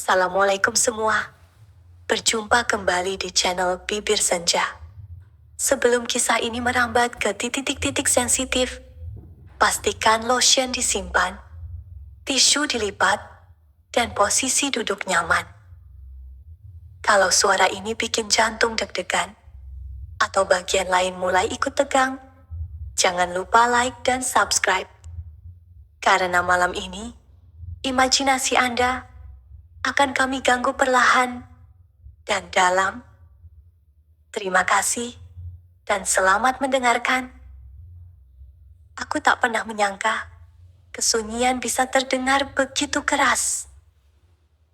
Assalamualaikum semua. Berjumpa kembali di channel Bibir Senja. Sebelum kisah ini merambat ke titik-titik sensitif, pastikan lotion disimpan, tisu dilipat, dan posisi duduk nyaman. Kalau suara ini bikin jantung deg-degan, atau bagian lain mulai ikut tegang, jangan lupa like dan subscribe. Karena malam ini, imajinasi Anda akan kami ganggu perlahan dan dalam. Terima kasih dan selamat mendengarkan. Aku tak pernah menyangka kesunyian bisa terdengar begitu keras.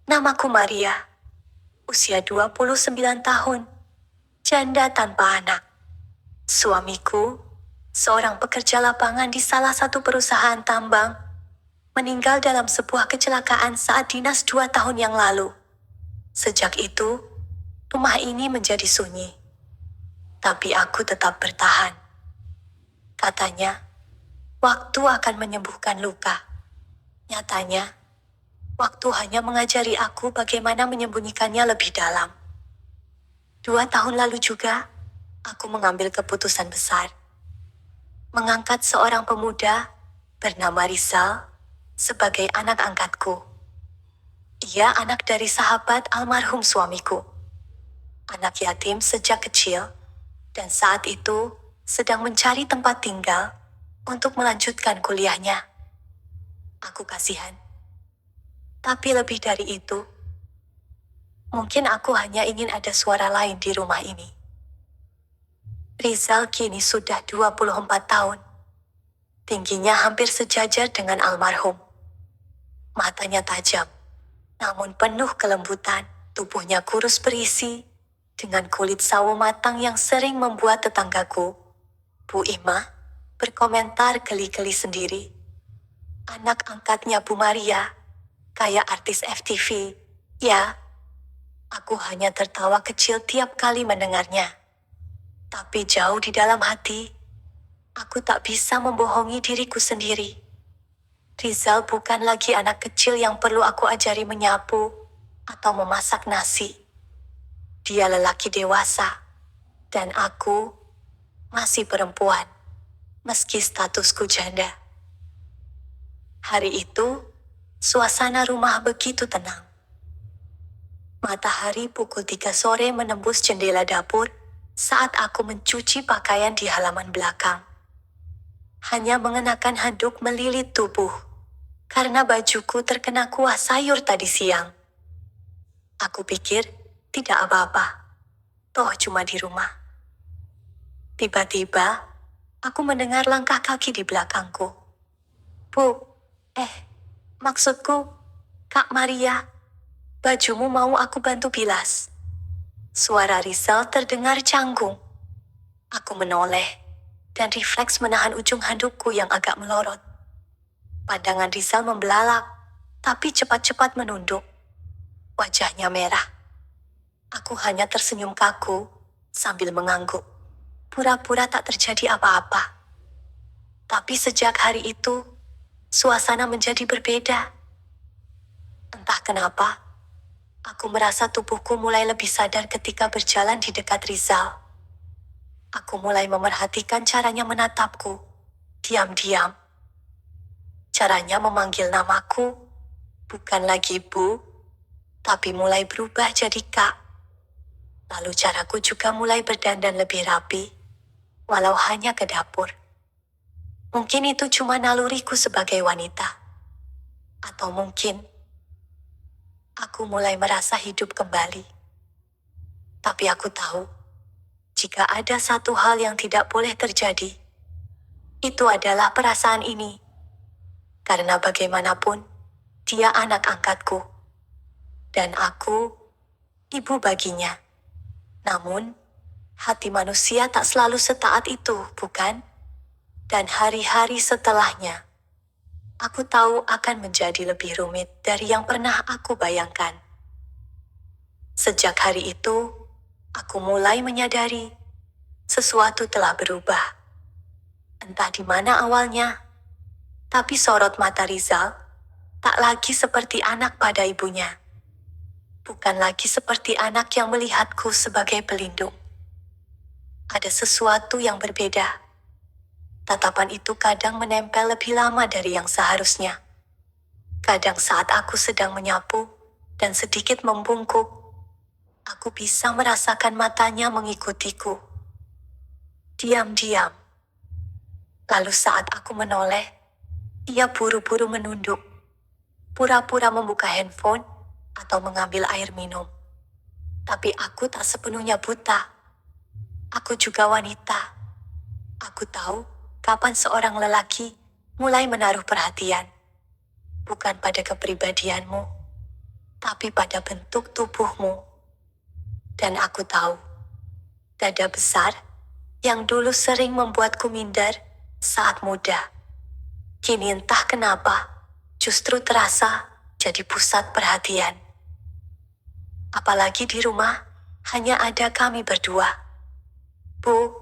Namaku Maria, usia 29 tahun, janda tanpa anak. Suamiku, seorang pekerja lapangan di salah satu perusahaan tambang, meninggal dalam sebuah kecelakaan saat dinas 2 tahun yang lalu. Sejak itu, rumah ini menjadi sunyi. Tapi aku tetap bertahan. Katanya, waktu akan menyembuhkan luka. Nyatanya, waktu hanya mengajari aku bagaimana menyembunyikannya lebih dalam. 2 tahun lalu juga, aku mengambil keputusan besar. Mengangkat seorang pemuda bernama Rizal sebagai anak angkatku. Ia anak dari sahabat almarhum suamiku. Anak yatim sejak kecil, dan saat itu sedang mencari tempat tinggal untuk melanjutkan kuliahnya. Aku kasihan. Tapi lebih dari itu, mungkin aku hanya ingin ada suara lain di rumah ini. Rizal kini sudah 24 tahun. Tingginya hampir sejajar dengan almarhum. Matanya tajam, namun penuh kelembutan. Tubuhnya kurus berisi, dengan kulit sawo matang yang sering membuat tetanggaku, Bu Ima, berkomentar geli-geli sendiri. Anak angkatnya Bu Maria, kayak artis FTV, ya. Aku hanya tertawa kecil tiap kali mendengarnya. Tapi jauh di dalam hati, aku tak bisa membohongi diriku sendiri. Rizal bukan lagi anak kecil yang perlu aku ajari menyapu atau memasak nasi. Dia lelaki dewasa, dan aku masih perempuan, meski statusku janda. Hari itu, suasana rumah begitu tenang. Matahari pukul 3 sore menembus jendela dapur saat aku mencuci pakaian di halaman belakang. Hanya mengenakan handuk melilit tubuh, karena bajuku terkena kuah sayur tadi siang. Aku pikir tidak apa-apa, toh cuma di rumah. Tiba-tiba, aku mendengar langkah kaki di belakangku. Bu, maksudku, Kak Maria, bajumu mau aku bantu bilas. Suara Rizal terdengar canggung. Aku menoleh, dan refleks menahan ujung handukku yang agak melorot. Pandangan Rizal membelalak, tapi cepat-cepat menunduk. Wajahnya merah. Aku hanya tersenyum kaku, sambil mengangguk. Pura-pura tak terjadi apa-apa. Tapi sejak hari itu, suasana menjadi berbeda. Entah kenapa, aku merasa tubuhku mulai lebih sadar ketika berjalan di dekat Rizal. Aku mulai memerhatikan caranya menatapku, diam-diam. Caranya memanggil namaku, bukan lagi Bu, tapi mulai berubah jadi Kak. Lalu caraku juga mulai berdandan lebih rapi, walau hanya ke dapur. Mungkin itu cuma naluriku sebagai wanita. Atau mungkin aku mulai merasa hidup kembali. Tapi aku tahu, jika ada satu hal yang tidak boleh terjadi, itu adalah perasaan ini. Karena bagaimanapun, dia anak angkatku. Dan aku, ibu baginya. Namun, hati manusia tak selalu setaat itu, bukan? Dan hari-hari setelahnya, aku tahu akan menjadi lebih rumit dari yang pernah aku bayangkan. Sejak hari itu, aku mulai menyadari sesuatu telah berubah. Entah di mana awalnya, tapi sorot mata Rizal tak lagi seperti anak pada ibunya. Bukan lagi seperti anak yang melihatku sebagai pelindung. Ada sesuatu yang berbeda. Tatapan itu kadang menempel lebih lama dari yang seharusnya. Kadang saat aku sedang menyapu dan sedikit membungkuk, aku bisa merasakan matanya mengikutiku. Diam-diam. Lalu saat aku menoleh, ia buru-buru menunduk, pura-pura membuka handphone atau mengambil air minum. Tapi aku tak sepenuhnya buta. Aku juga wanita. Aku tahu kapan seorang lelaki mulai menaruh perhatian. Bukan pada kepribadianmu, tapi pada bentuk tubuhmu. Dan aku tahu, dada besar yang dulu sering membuatku minder saat muda, kini entah kenapa justru terasa jadi pusat perhatian. Apalagi di rumah hanya ada kami berdua. Bu,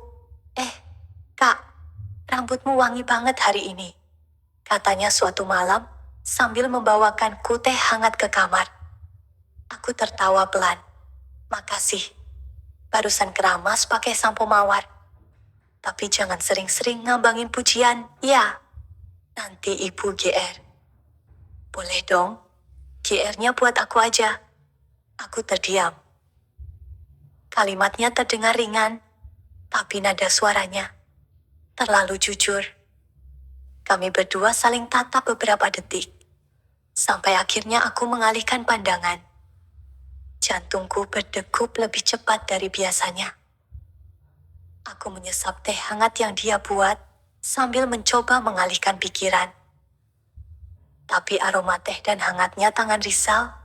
Kak, rambutmu wangi banget hari ini, katanya suatu malam sambil membawakanku teh hangat ke kamar. Aku tertawa pelan. Makasih. Barusan keramas pakai sampo mawar. Tapi jangan sering-sering ngambangin pujian, ya. Nanti ibu GR. Boleh dong. GR-nya buat aku aja. Aku terdiam. Kalimatnya terdengar ringan, tapi nada suaranya terlalu jujur. Kami berdua saling tatap beberapa detik. Sampai akhirnya aku mengalihkan pandangan. Jantungku berdegup lebih cepat dari biasanya. Aku menyesap teh hangat yang dia buat, sambil mencoba mengalihkan pikiran. Tapi aroma teh dan hangatnya tangan Rizal,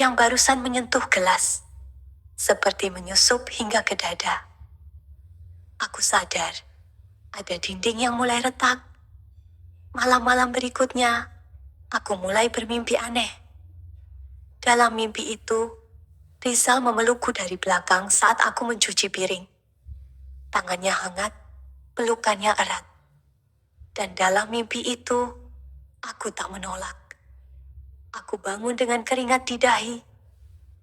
yang barusan menyentuh gelas, seperti menyusup hingga ke dada. Aku sadar, ada dinding yang mulai retak. Malam-malam berikutnya, aku mulai bermimpi aneh. Dalam mimpi itu, Rizal memelukku dari belakang saat aku mencuci piring. Tangannya hangat, pelukannya erat. Dan dalam mimpi itu, aku tak menolak. Aku bangun dengan keringat di dahi,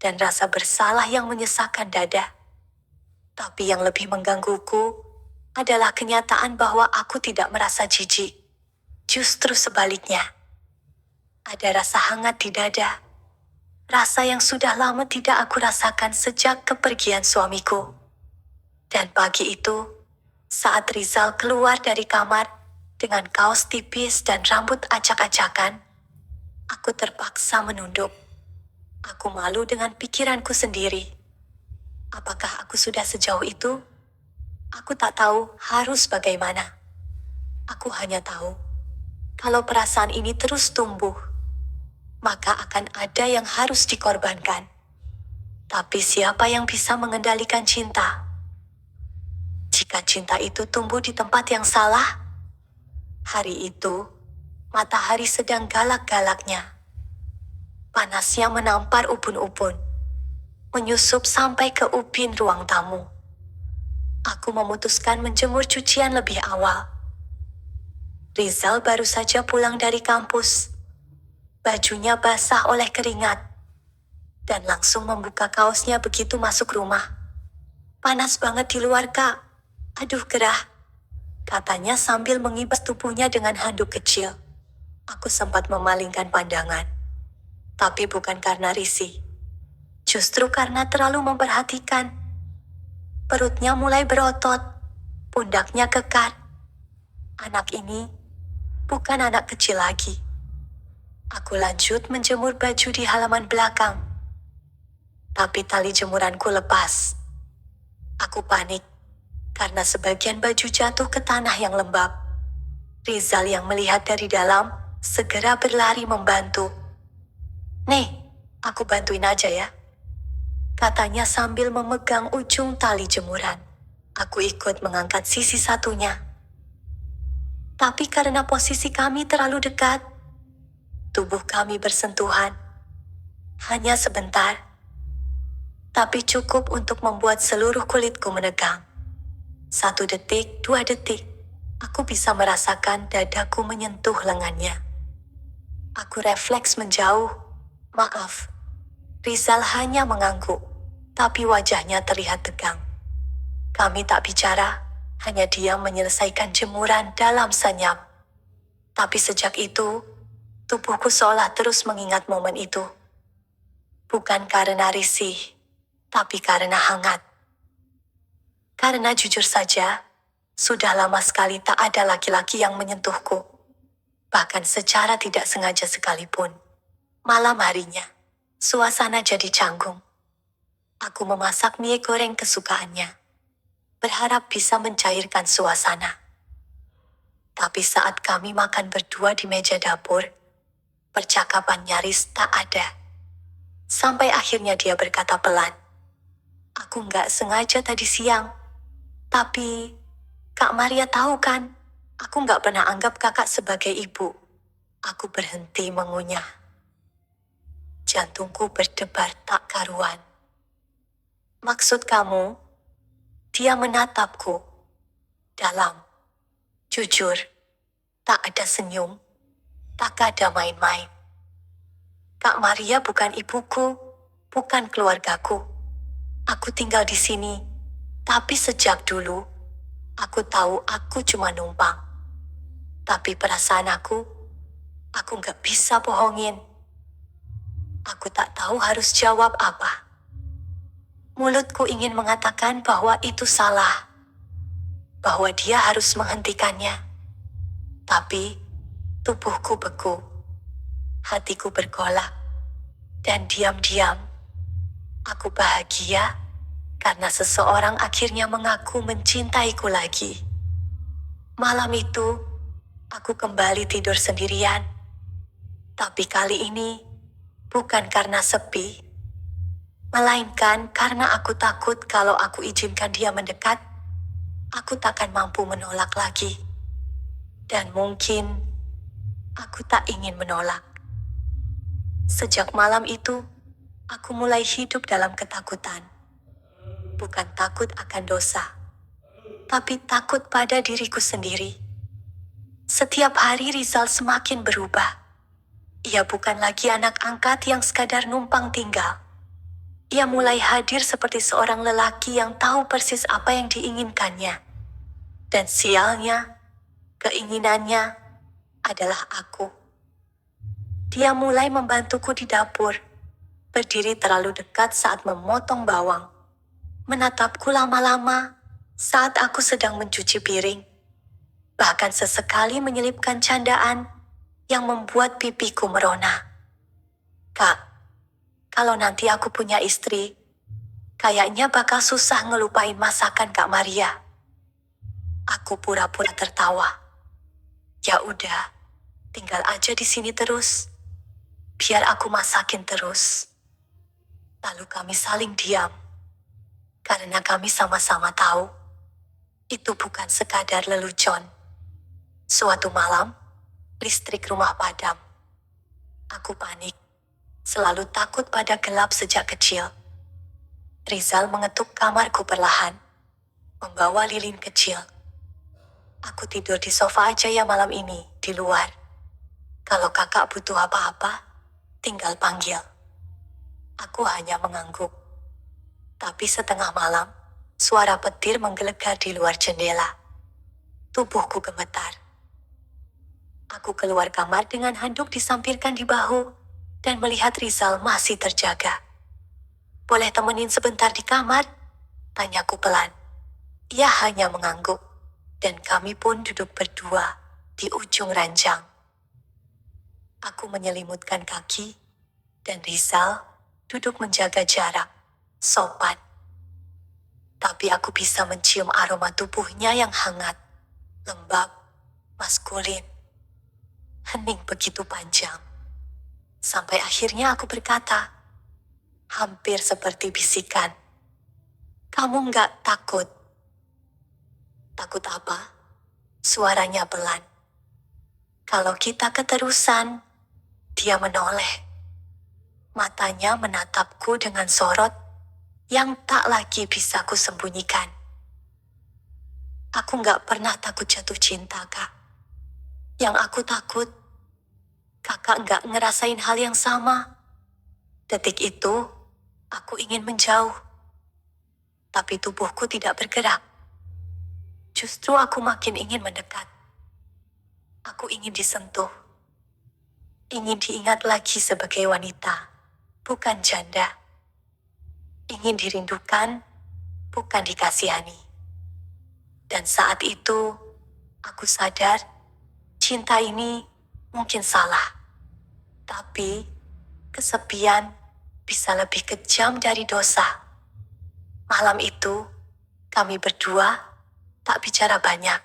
dan rasa bersalah yang menyesakkan dada. Tapi yang lebih menggangguku adalah kenyataan bahwa aku tidak merasa jijik. Justru sebaliknya. Ada rasa hangat di dada. Rasa yang sudah lama tidak aku rasakan sejak kepergian suamiku. Dan pagi itu, saat Rizal keluar dari kamar dengan kaos tipis dan rambut acak-acakan, aku terpaksa menunduk. Aku malu dengan pikiranku sendiri. Apakah aku sudah sejauh itu? Aku tak tahu harus bagaimana. Aku hanya tahu, kalau perasaan ini terus tumbuh, maka akan ada yang harus dikorbankan. Tapi siapa yang bisa mengendalikan cinta? Jika cinta itu tumbuh di tempat yang salah, hari itu, matahari sedang galak-galaknya. Panasnya menampar ubun-ubun, menyusup sampai ke ubin ruang tamu. Aku memutuskan menjemur cucian lebih awal. Rizal baru saja pulang dari kampus. Bajunya basah oleh keringat, dan langsung membuka kaosnya begitu masuk rumah. Panas banget di luar, Kak. Aduh, gerah, katanya sambil mengibas tubuhnya dengan handuk kecil. Aku sempat memalingkan pandangan. Tapi bukan karena risih. Justru karena terlalu memperhatikan. Perutnya mulai berotot, pundaknya kekar. Anak ini bukan anak kecil lagi. Aku lanjut menjemur baju di halaman belakang. Tapi tali jemuranku lepas. Aku panik, karena sebagian baju jatuh ke tanah yang lembab. Rizal yang melihat dari dalam, segera berlari membantu. "Nih, aku bantuin aja ya," katanya sambil memegang ujung tali jemuran. Aku ikut mengangkat sisi satunya. Tapi karena posisi kami terlalu dekat, tubuh kami bersentuhan. Hanya sebentar. Tapi cukup untuk membuat seluruh kulitku menegang. 1 detik, 2 detik, aku bisa merasakan dadaku menyentuh lengannya. Aku refleks menjauh. "Maaf," Rizal hanya mengangguk, tapi wajahnya terlihat tegang. Kami tak bicara, hanya diam menyelesaikan jemuran dalam senyap. Tapi sejak itu, tubuhku seolah terus mengingat momen itu. Bukan karena risih, tapi karena hangat. Karena jujur saja, sudah lama sekali tak ada laki-laki yang menyentuhku. Bahkan secara tidak sengaja sekalipun. Malam harinya, suasana jadi canggung. Aku memasak mie goreng kesukaannya, berharap bisa mencairkan suasana. Tapi saat kami makan berdua di meja dapur, percakapan nyaris tak ada. Sampai akhirnya dia berkata pelan, "Aku nggak sengaja tadi siang. Tapi, Kak Maria tahu kan, aku nggak pernah anggap kakak sebagai ibu." Aku berhenti mengunyah. Jantungku berdebar tak karuan. "Maksud kamu?" Dia menatapku. Dalam. Jujur. Tak ada senyum. Tak ada main-main. Kak Maria bukan ibuku, bukan keluargaku. Aku tinggal di sini, tapi sejak dulu, aku tahu aku cuma numpang. Tapi perasaan aku gak bisa bohongin. Aku tak tahu harus jawab apa. Mulutku ingin mengatakan bahwa itu salah, bahwa dia harus menghentikannya. Tapi, tubuhku beku, hatiku bergolak, dan diam-diam, aku bahagia karena seseorang akhirnya mengaku mencintaiku lagi. Malam itu, aku kembali tidur sendirian. Tapi kali ini, bukan karena sepi, melainkan karena aku takut kalau aku izinkan dia mendekat, aku takkan mampu menolak lagi. Dan mungkin, aku tak ingin menolak. Sejak malam itu, aku mulai hidup dalam ketakutan. Bukan takut akan dosa, tapi takut pada diriku sendiri. Setiap hari Rizal semakin berubah. Ia bukan lagi anak angkat yang sekadar numpang tinggal. Ia mulai hadir seperti seorang lelaki yang tahu persis apa yang diinginkannya. Dan sialnya, keinginannya adalah aku. Dia mulai membantuku di dapur, berdiri terlalu dekat saat memotong bawang, menatapku lama-lama saat aku sedang mencuci piring, bahkan sesekali menyelipkan candaan yang membuat pipiku merona. "Kak, kalau nanti aku punya istri, kayaknya bakal susah ngelupain masakan Kak Maria." Aku pura-pura tertawa. "Ya udah, tinggal aja di sini terus. Biar aku masakin terus." Lalu kami saling diam. Karena kami sama-sama tahu, itu bukan sekadar lelucon. Suatu malam, listrik rumah padam. Aku panik. Selalu takut pada gelap sejak kecil. Rizal mengetuk kamarku perlahan, membawa lilin kecil. "Aku tidur di sofa aja ya malam ini, di luar. Kalau kakak butuh apa-apa, tinggal panggil." Aku hanya mengangguk. Tapi setengah malam, suara petir menggelegar di luar jendela. Tubuhku gemetar. Aku keluar kamar dengan handuk disampirkan di bahu, dan melihat Rizal masih terjaga. "Boleh temenin sebentar di kamar?" tanyaku pelan. Ia hanya mengangguk, dan kami pun duduk berdua di ujung ranjang. Aku menyelimutkan kaki, dan Rizal duduk menjaga jarak, sopan. Tapi aku bisa mencium aroma tubuhnya yang hangat, lembab, maskulin. Hening begitu panjang. Sampai akhirnya aku berkata, hampir seperti bisikan, "Kamu nggak takut?" "Takut apa?" Suaranya pelan. "Kalau kita keterusan." Dia menoleh. Matanya menatapku dengan sorot yang tak lagi bisa kusembunyikan. "Aku nggak pernah takut jatuh cinta, Kak. Yang aku takut, kakak nggak ngerasain hal yang sama. Detik itu, aku ingin menjauh, tapi tubuhku tidak bergerak. Justru aku makin ingin mendekat. Aku ingin disentuh, ingin diingat lagi sebagai wanita, bukan janda. Ingin dirindukan, bukan dikasihani. Dan saat itu, aku sadar, cinta ini mungkin salah. Tapi, kesepian bisa lebih kejam dari dosa. Malam itu, kami berdua tak bicara banyak.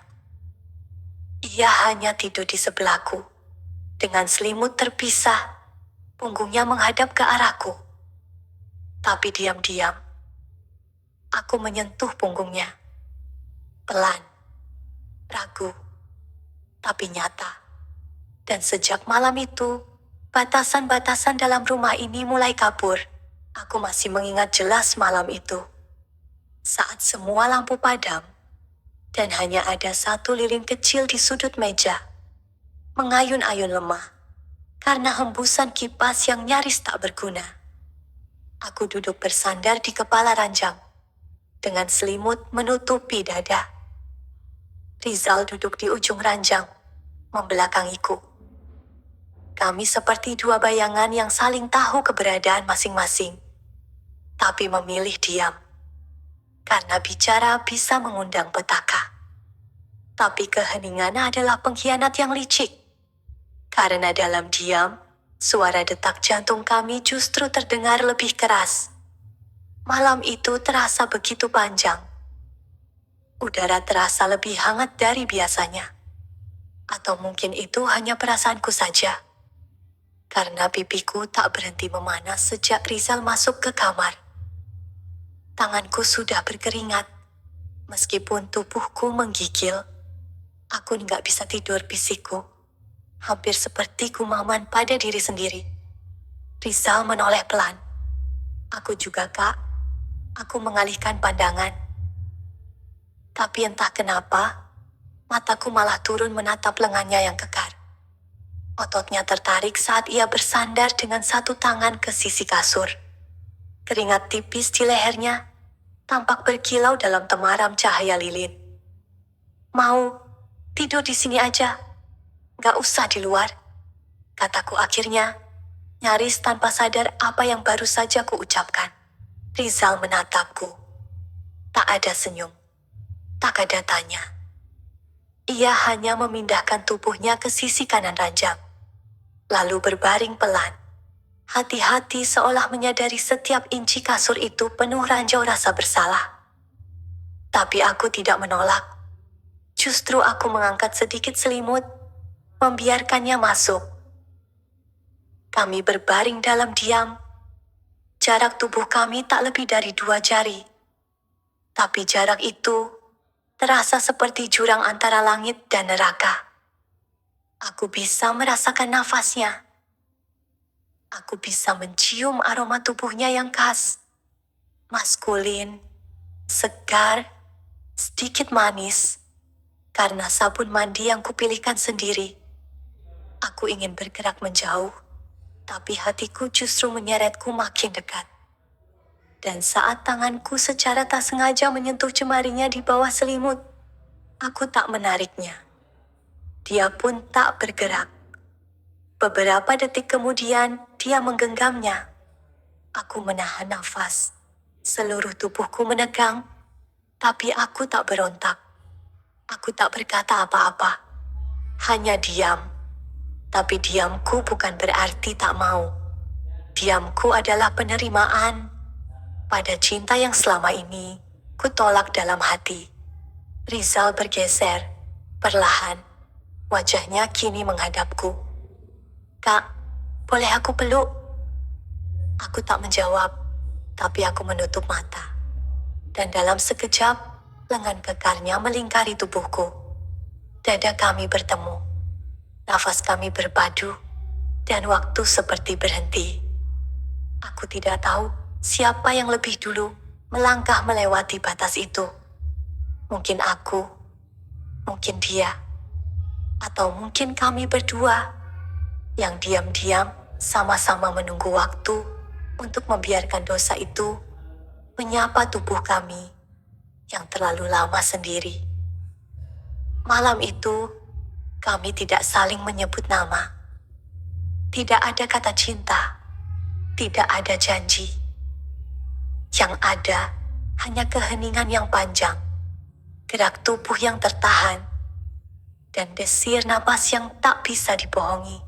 Ia hanya tidur di sebelahku, dengan selimut terpisah, punggungnya menghadap ke arahku. Tapi diam-diam, aku menyentuh punggungnya. Pelan, ragu, tapi nyata. Dan sejak malam itu, batasan-batasan dalam rumah ini mulai kabur. Aku masih mengingat jelas malam itu. Saat semua lampu padam, dan hanya ada satu lilin kecil di sudut meja. Mengayun-ayun lemah, karena hembusan kipas yang nyaris tak berguna. Aku duduk bersandar di kepala ranjang, dengan selimut menutupi dada. Rizal duduk di ujung ranjang, membelakangiku. Kami seperti dua bayangan yang saling tahu keberadaan masing-masing, tapi memilih diam. Karena bicara bisa mengundang petaka. Tapi keheningan adalah pengkhianat yang licik. Karena dalam diam, suara detak jantung kami justru terdengar lebih keras. Malam itu terasa begitu panjang. Udara terasa lebih hangat dari biasanya. Atau mungkin itu hanya perasaanku saja. Karena pipiku tak berhenti memanas sejak Rizal masuk ke kamar. Tanganku sudah berkeringat. Meskipun tubuhku menggigil, aku nggak bisa tidur bisikku. Hampir seperti gumaman pada diri sendiri. Rizal menoleh pelan. Aku juga, Kak. Aku mengalihkan pandangan. Tapi entah kenapa, mataku malah turun menatap lengannya yang kekar. Ototnya tertarik saat ia bersandar dengan satu tangan ke sisi kasur. Keringat tipis di lehernya tampak berkilau dalam temaram cahaya lilin. Mau tidur di sini aja, gak usah di luar, kataku akhirnya, nyaris tanpa sadar apa yang baru saja kuucapkan. Rizal menatapku. Tak ada senyum, tak ada tanya. Ia hanya memindahkan tubuhnya ke sisi kanan ranjang, lalu berbaring pelan. Hati-hati seolah menyadari setiap inci kasur itu penuh ranjau rasa bersalah. Tapi aku tidak menolak. Justru aku mengangkat sedikit selimut, membiarkannya masuk. Kami berbaring dalam diam. Jarak tubuh kami tak lebih dari 2 jari. Tapi jarak itu terasa seperti jurang antara langit dan neraka. Aku bisa merasakan nafasnya. Aku bisa mencium aroma tubuhnya yang khas. Maskulin, segar, sedikit manis. Karena sabun mandi yang kupilihkan sendiri. Aku ingin bergerak menjauh, tapi hatiku justru menyeretku makin dekat. Dan saat tanganku secara tak sengaja menyentuh jemarinya di bawah selimut, aku tak menariknya. Dia pun tak bergerak. Beberapa detik kemudian, dia menggenggamnya. Aku menahan nafas. Seluruh tubuhku menegang, tapi aku tak berontak. Aku tak berkata apa-apa. Hanya diam. Tapi diamku bukan berarti tak mau. Diamku adalah penerimaan pada cinta yang selama ini kutolak dalam hati. Rizal bergeser, perlahan. Wajahnya kini menghadapku. Kak, boleh aku peluk? Aku tak menjawab, tapi aku menutup mata. Dan dalam sekejap, lengan kekarnya melingkari tubuhku. Dada kami bertemu. Nafas kami berpadu, dan waktu seperti berhenti. Aku tidak tahu siapa yang lebih dulu melangkah melewati batas itu. Mungkin aku, mungkin dia, atau mungkin kami berdua yang diam-diam sama-sama menunggu waktu untuk membiarkan dosa itu menyapa tubuh kami yang terlalu lama sendiri. Malam itu, kami tidak saling menyebut nama. Tidak ada kata cinta, tidak ada janji. Yang ada hanya keheningan yang panjang, gerak tubuh yang tertahan, dan desir napas yang tak bisa dibohongi.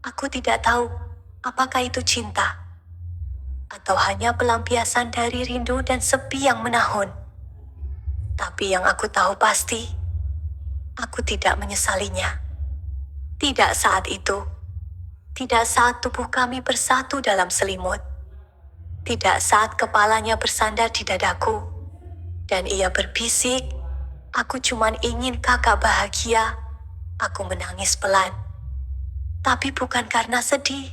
Aku tidak tahu apakah itu cinta, atau hanya pelampiasan dari rindu dan sepi yang menahun. Tapi yang aku tahu pasti, aku tidak menyesalinya. Tidak saat itu, tidak saat tubuh kami bersatu dalam selimut, tidak saat kepalanya bersandar di dadaku, dan ia berbisik, "Aku cuman ingin kakak bahagia." Aku menangis pelan, tapi bukan karena sedih.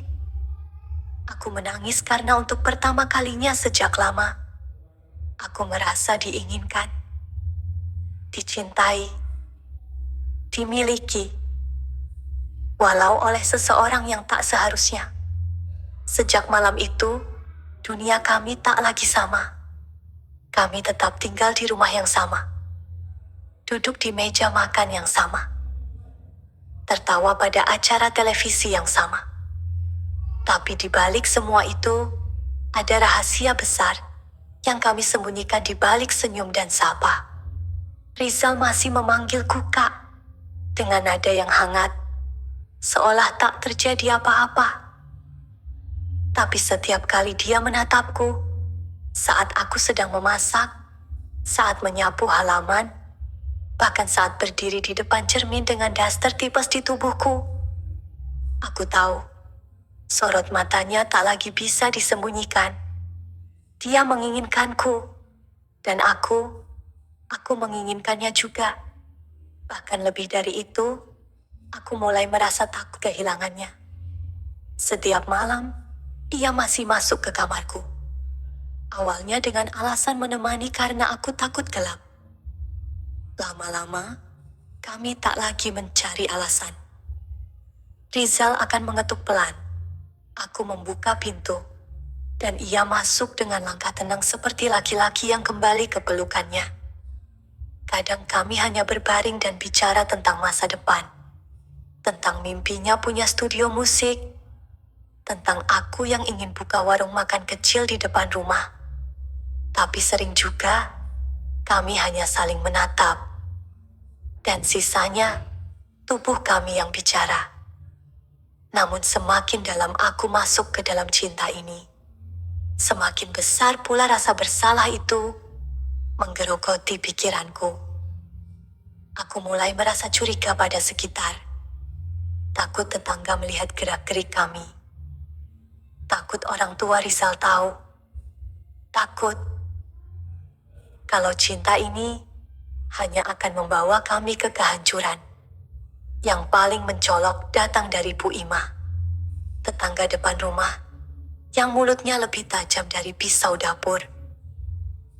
Aku menangis karena untuk pertama kalinya sejak lama, aku merasa diinginkan, dicintai, dimiliki, walau oleh seseorang yang tak seharusnya. Sejak malam itu, dunia kami tak lagi sama. Kami tetap tinggal di rumah yang sama, duduk di meja makan yang sama, tertawa pada acara televisi yang sama. Tapi di balik semua itu, ada rahasia besar yang kami sembunyikan di balik senyum dan sapa. Rizal masih memanggilku Kak, dengan nada yang hangat, seolah tak terjadi apa-apa. Tapi setiap kali dia menatapku, saat aku sedang memasak, saat menyapu halaman, bahkan saat berdiri di depan cermin dengan daster tipes di tubuhku, aku tahu, sorot matanya tak lagi bisa disembunyikan. Dia menginginkanku, dan aku menginginkannya juga. Bahkan lebih dari itu, aku mulai merasa takut kehilangannya. Setiap malam, ia masih masuk ke kamarku. Awalnya dengan alasan menemani karena aku takut gelap. Lama-lama, kami tak lagi mencari alasan. Rizal akan mengetuk pelan. Aku membuka pintu, dan ia masuk dengan langkah tenang seperti laki-laki yang kembali ke pelukannya. Kadang kami hanya berbaring dan bicara tentang masa depan, tentang mimpinya punya studio musik, tentang aku yang ingin buka warung makan kecil di depan rumah. Tapi sering juga, kami hanya saling menatap. Dan sisanya, tubuh kami yang bicara. Namun semakin dalam aku masuk ke dalam cinta ini, semakin besar pula rasa bersalah itu menggerogoti pikiranku. Aku mulai merasa curiga pada sekitar. Takut tetangga melihat gerak-gerik kami. Takut orang tua Rizal tahu. Takut kalau cinta ini hanya akan membawa kami ke kehancuran. Yang paling mencolok datang dari Bu Ima, tetangga depan rumah, yang mulutnya lebih tajam dari pisau dapur.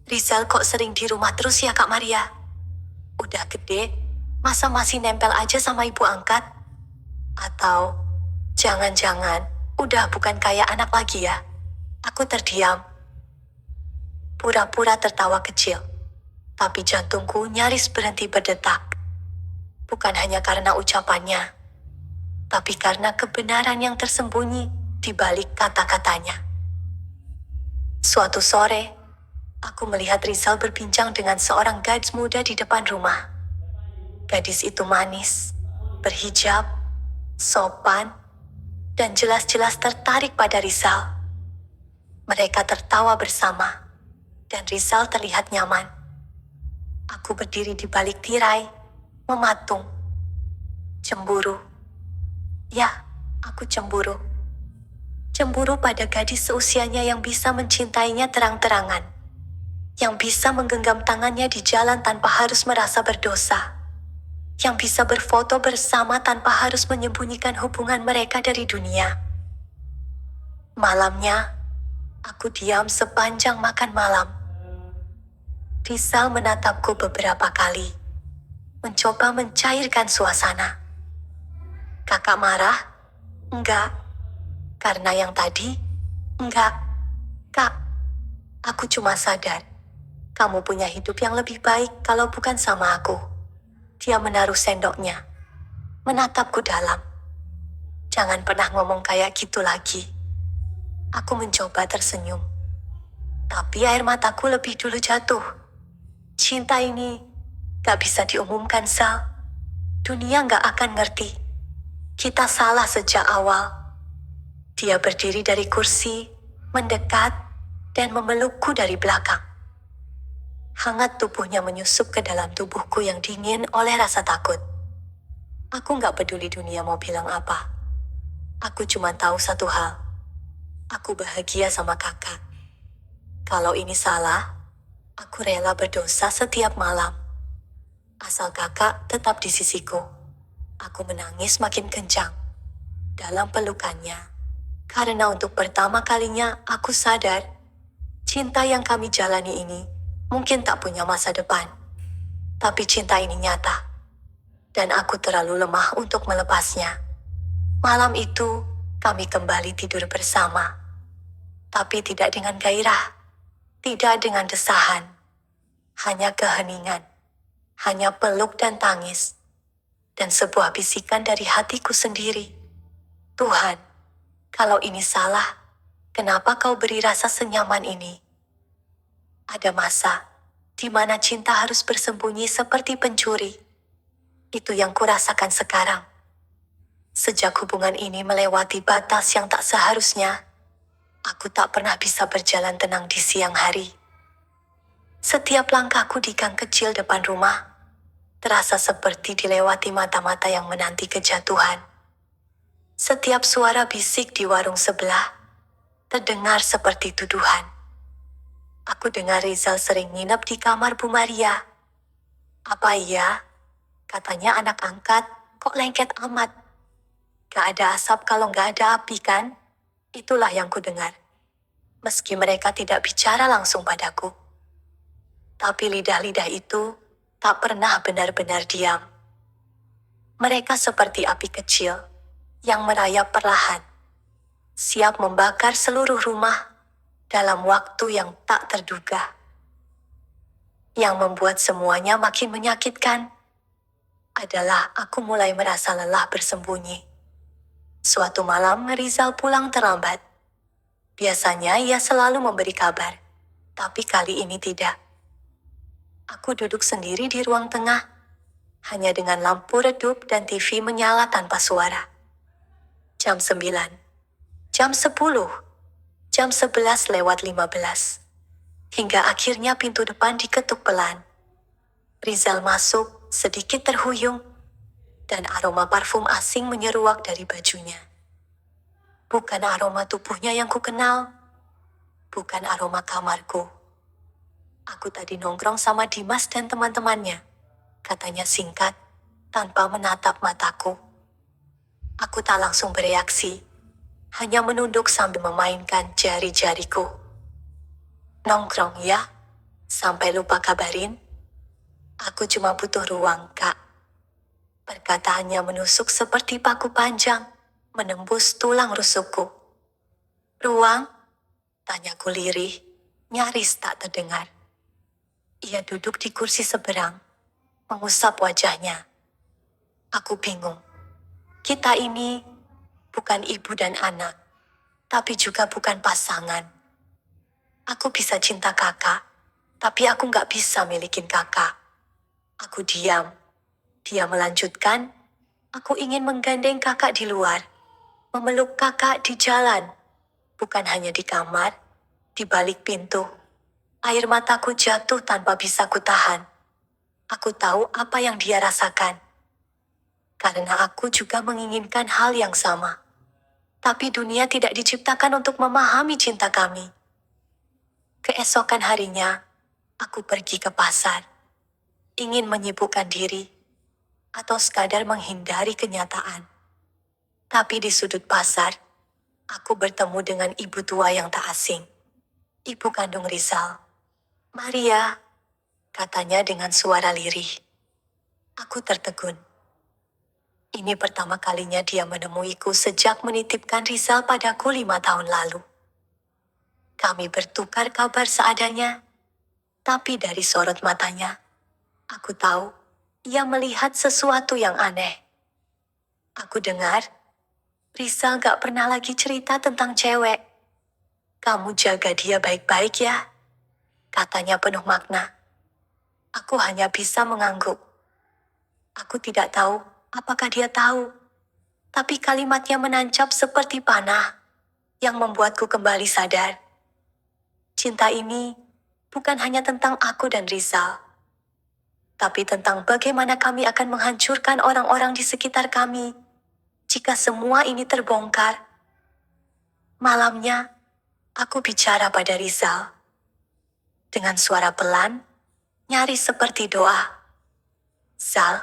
"Rizal kok sering di rumah terus ya Kak Maria? Udah gede, masa masih nempel aja sama ibu angkat? Atau jangan-jangan udah bukan kayak anak lagi ya?" Aku terdiam. Pura-pura tertawa kecil, tapi jantungku nyaris berhenti berdetak. Bukan hanya karena ucapannya, tapi karena kebenaran yang tersembunyi di balik kata-katanya. Suatu sore, aku melihat Rizal berbincang dengan seorang gadis muda di depan rumah. Gadis itu manis, berhijab, sopan, dan jelas-jelas tertarik pada Rizal. Mereka tertawa bersama, dan Rizal terlihat nyaman. Aku berdiri di balik tirai, mematung. Cemburu. Ya, aku cemburu. Cemburu pada gadis seusianya yang bisa mencintainya terang-terangan. Yang bisa menggenggam tangannya di jalan tanpa harus merasa berdosa. Yang bisa berfoto bersama tanpa harus menyembunyikan hubungan mereka dari dunia. Malamnya, aku diam sepanjang makan malam. Rizal menatapku beberapa kali, mencoba mencairkan suasana. "Kakak marah?" "Enggak." "Karena yang tadi?" "Enggak." Aku cuma sadar, kamu punya hidup yang lebih baik kalau bukan sama aku. Dia menaruh sendoknya, menatapku dalam. Jangan pernah ngomong kayak gitu lagi. Aku mencoba tersenyum. Tapi air mataku lebih dulu jatuh. Cinta ini gak bisa diumumkan, Sal. Dunia gak akan ngerti. Kita salah sejak awal. Dia berdiri dari kursi, mendekat, dan memelukku dari belakang. Hangat tubuhnya menyusup ke dalam tubuhku yang dingin oleh rasa takut. Aku gak peduli dunia mau bilang apa. Aku cuma tahu satu hal. Aku bahagia sama kakak. Kalau ini salah, aku rela berdosa setiap malam. Asal kakak tetap di sisiku. Aku menangis makin kencang dalam pelukannya. Karena untuk pertama kalinya aku sadar, cinta yang kami jalani ini mungkin tak punya masa depan. Tapi cinta ini nyata. Dan aku terlalu lemah untuk melepasnya. Malam itu, kami kembali tidur bersama. Tapi tidak dengan gairah. Tidak dengan desahan. Hanya keheningan. Hanya peluk dan tangis. Dan sebuah bisikan dari hatiku sendiri. Tuhan, kalau ini salah, kenapa kau beri rasa senyaman ini? Ada masa di mana cinta harus bersembunyi seperti pencuri. Itu yang kurasakan sekarang. Sejak hubungan ini melewati batas yang tak seharusnya, aku tak pernah bisa berjalan tenang di siang hari. Setiap langkahku di gang kecil depan rumah, terasa seperti dilewati mata-mata yang menanti kejatuhan. Setiap suara bisik di warung sebelah, terdengar seperti tuduhan. Aku dengar Rizal sering nginep di kamar Bu Maria. Apa iya? Katanya anak angkat, kok lengket amat? Gak ada asap kalau gak ada api kan? Itulah yang ku dengar. Meski mereka tidak bicara langsung padaku. Tapi lidah-lidah itu tak pernah benar-benar diam. Mereka seperti api kecil yang merayap perlahan, siap membakar seluruh rumah dalam waktu yang tak terduga. Yang membuat semuanya makin menyakitkan adalah aku mulai merasa lelah bersembunyi. Suatu malam Rizal pulang terlambat. Biasanya ia selalu memberi kabar, tapi kali ini tidak. Aku duduk sendiri di ruang tengah, hanya dengan lampu redup dan TV menyala tanpa suara. Jam 9, jam 10, jam 11 lewat 15. Hingga akhirnya pintu depan diketuk pelan. Rizal masuk, sedikit terhuyung, dan aroma parfum asing menyeruak dari bajunya. Bukan aroma tubuhnya yang kukenal, bukan aroma kamarku. Aku tadi nongkrong sama Dimas dan teman-temannya, katanya singkat, tanpa menatap mataku. Aku tak langsung bereaksi, hanya menunduk sambil memainkan jari-jariku. Nongkrong ya? Sampai lupa kabarin? Aku cuma butuh ruang, Kak. Perkataannya menusuk seperti paku panjang, menembus tulang rusukku. Ruang? Tanyaku lirih, nyaris tak terdengar. Ia duduk di kursi seberang, mengusap wajahnya. Aku bingung. Kita ini bukan ibu dan anak, tapi juga bukan pasangan. Aku bisa cinta kakak, tapi aku gak bisa milikin kakak. Aku diam. Dia melanjutkan, aku ingin menggandeng kakak di luar, memeluk kakak di jalan, bukan hanya di kamar, di balik pintu. Air mataku jatuh tanpa bisa kutahan. Aku tahu apa yang dia rasakan. Karena aku juga menginginkan hal yang sama. Tapi dunia tidak diciptakan untuk memahami cinta kami. Keesokan harinya, aku pergi ke pasar. Ingin menyibukkan diri, atau sekadar menghindari kenyataan. Tapi di sudut pasar, aku bertemu dengan ibu tua yang tak asing. Ibu kandung Rizal. Maria, katanya dengan suara lirih. Aku tertegun. Ini pertama kalinya dia menemuiku sejak menitipkan Rizal padaku 5 tahun lalu. Kami bertukar kabar seadanya, tapi dari sorot matanya, aku tahu ia melihat sesuatu yang aneh. Aku dengar, Rizal gak pernah lagi cerita tentang cewek. Kamu jaga dia baik-baik ya, katanya penuh makna. Aku hanya bisa mengangguk. Aku tidak tahu apakah dia tahu, tapi kalimatnya menancap seperti panah yang membuatku kembali sadar. Cinta ini bukan hanya tentang aku dan Rizal, tapi tentang bagaimana kami akan menghancurkan orang-orang di sekitar kami jika semua ini terbongkar. Malamnya, aku bicara pada Rizal dengan suara pelan, nyaris seperti doa. Zal,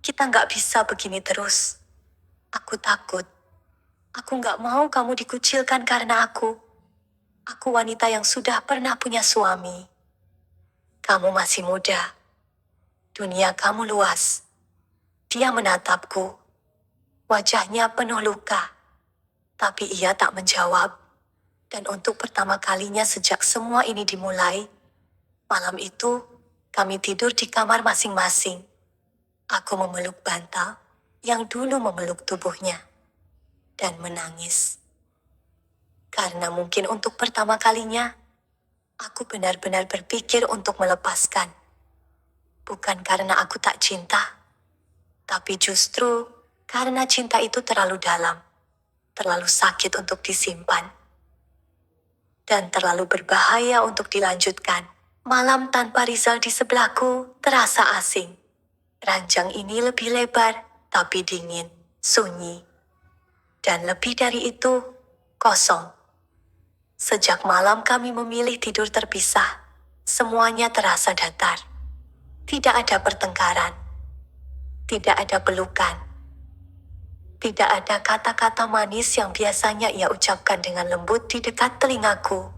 kita nggak bisa begini terus. Aku takut. Aku nggak mau kamu dikucilkan karena aku. Aku wanita yang sudah pernah punya suami. Kamu masih muda. Dunia kamu luas. Dia menatapku. Wajahnya penuh luka. Tapi ia tak menjawab. Dan untuk pertama kalinya sejak semua ini dimulai, malam itu kami tidur di kamar masing-masing. Aku memeluk bantal yang dulu memeluk tubuhnya dan menangis. Karena mungkin untuk pertama kalinya, aku benar-benar berpikir untuk melepaskan. Bukan karena aku tak cinta, tapi justru karena cinta itu terlalu dalam, terlalu sakit untuk disimpan, dan terlalu berbahaya untuk dilanjutkan. Malam tanpa Rizal di sebelahku terasa asing. Ranjang ini lebih lebar, tapi dingin, sunyi. Dan lebih dari itu, kosong. Sejak malam kami memilih tidur terpisah, semuanya terasa datar. Tidak ada pertengkaran. Tidak ada pelukan. Tidak ada kata-kata manis yang biasanya ia ucapkan dengan lembut di dekat telingaku.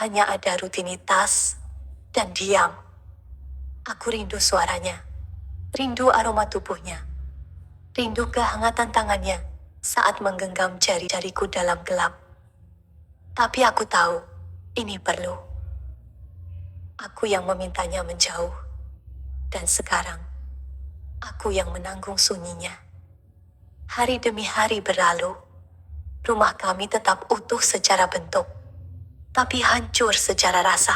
Hanya ada rutinitas dan diam. Aku rindu suaranya. Rindu aroma tubuhnya. Rindu kehangatan tangannya saat menggenggam jari-jariku dalam gelap. Tapi aku tahu, ini perlu. Aku yang memintanya menjauh. Dan sekarang, aku yang menanggung sunyinya. Hari demi hari berlalu. Rumah kami tetap utuh secara bentuk, tapi hancur secara rasa.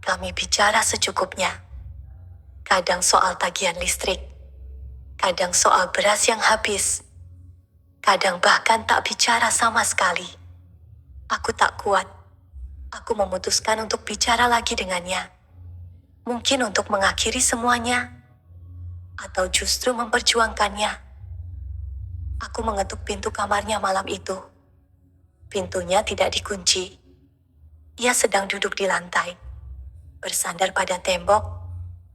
Kami bicara secukupnya. Kadang soal tagihan listrik. Kadang soal beras yang habis. Kadang bahkan tak bicara sama sekali. Aku tak kuat. Aku memutuskan untuk bicara lagi dengannya. Mungkin untuk mengakhiri semuanya, atau justru memperjuangkannya. Aku mengetuk pintu kamarnya malam itu. Pintunya tidak dikunci. Ia sedang duduk di lantai, bersandar pada tembok,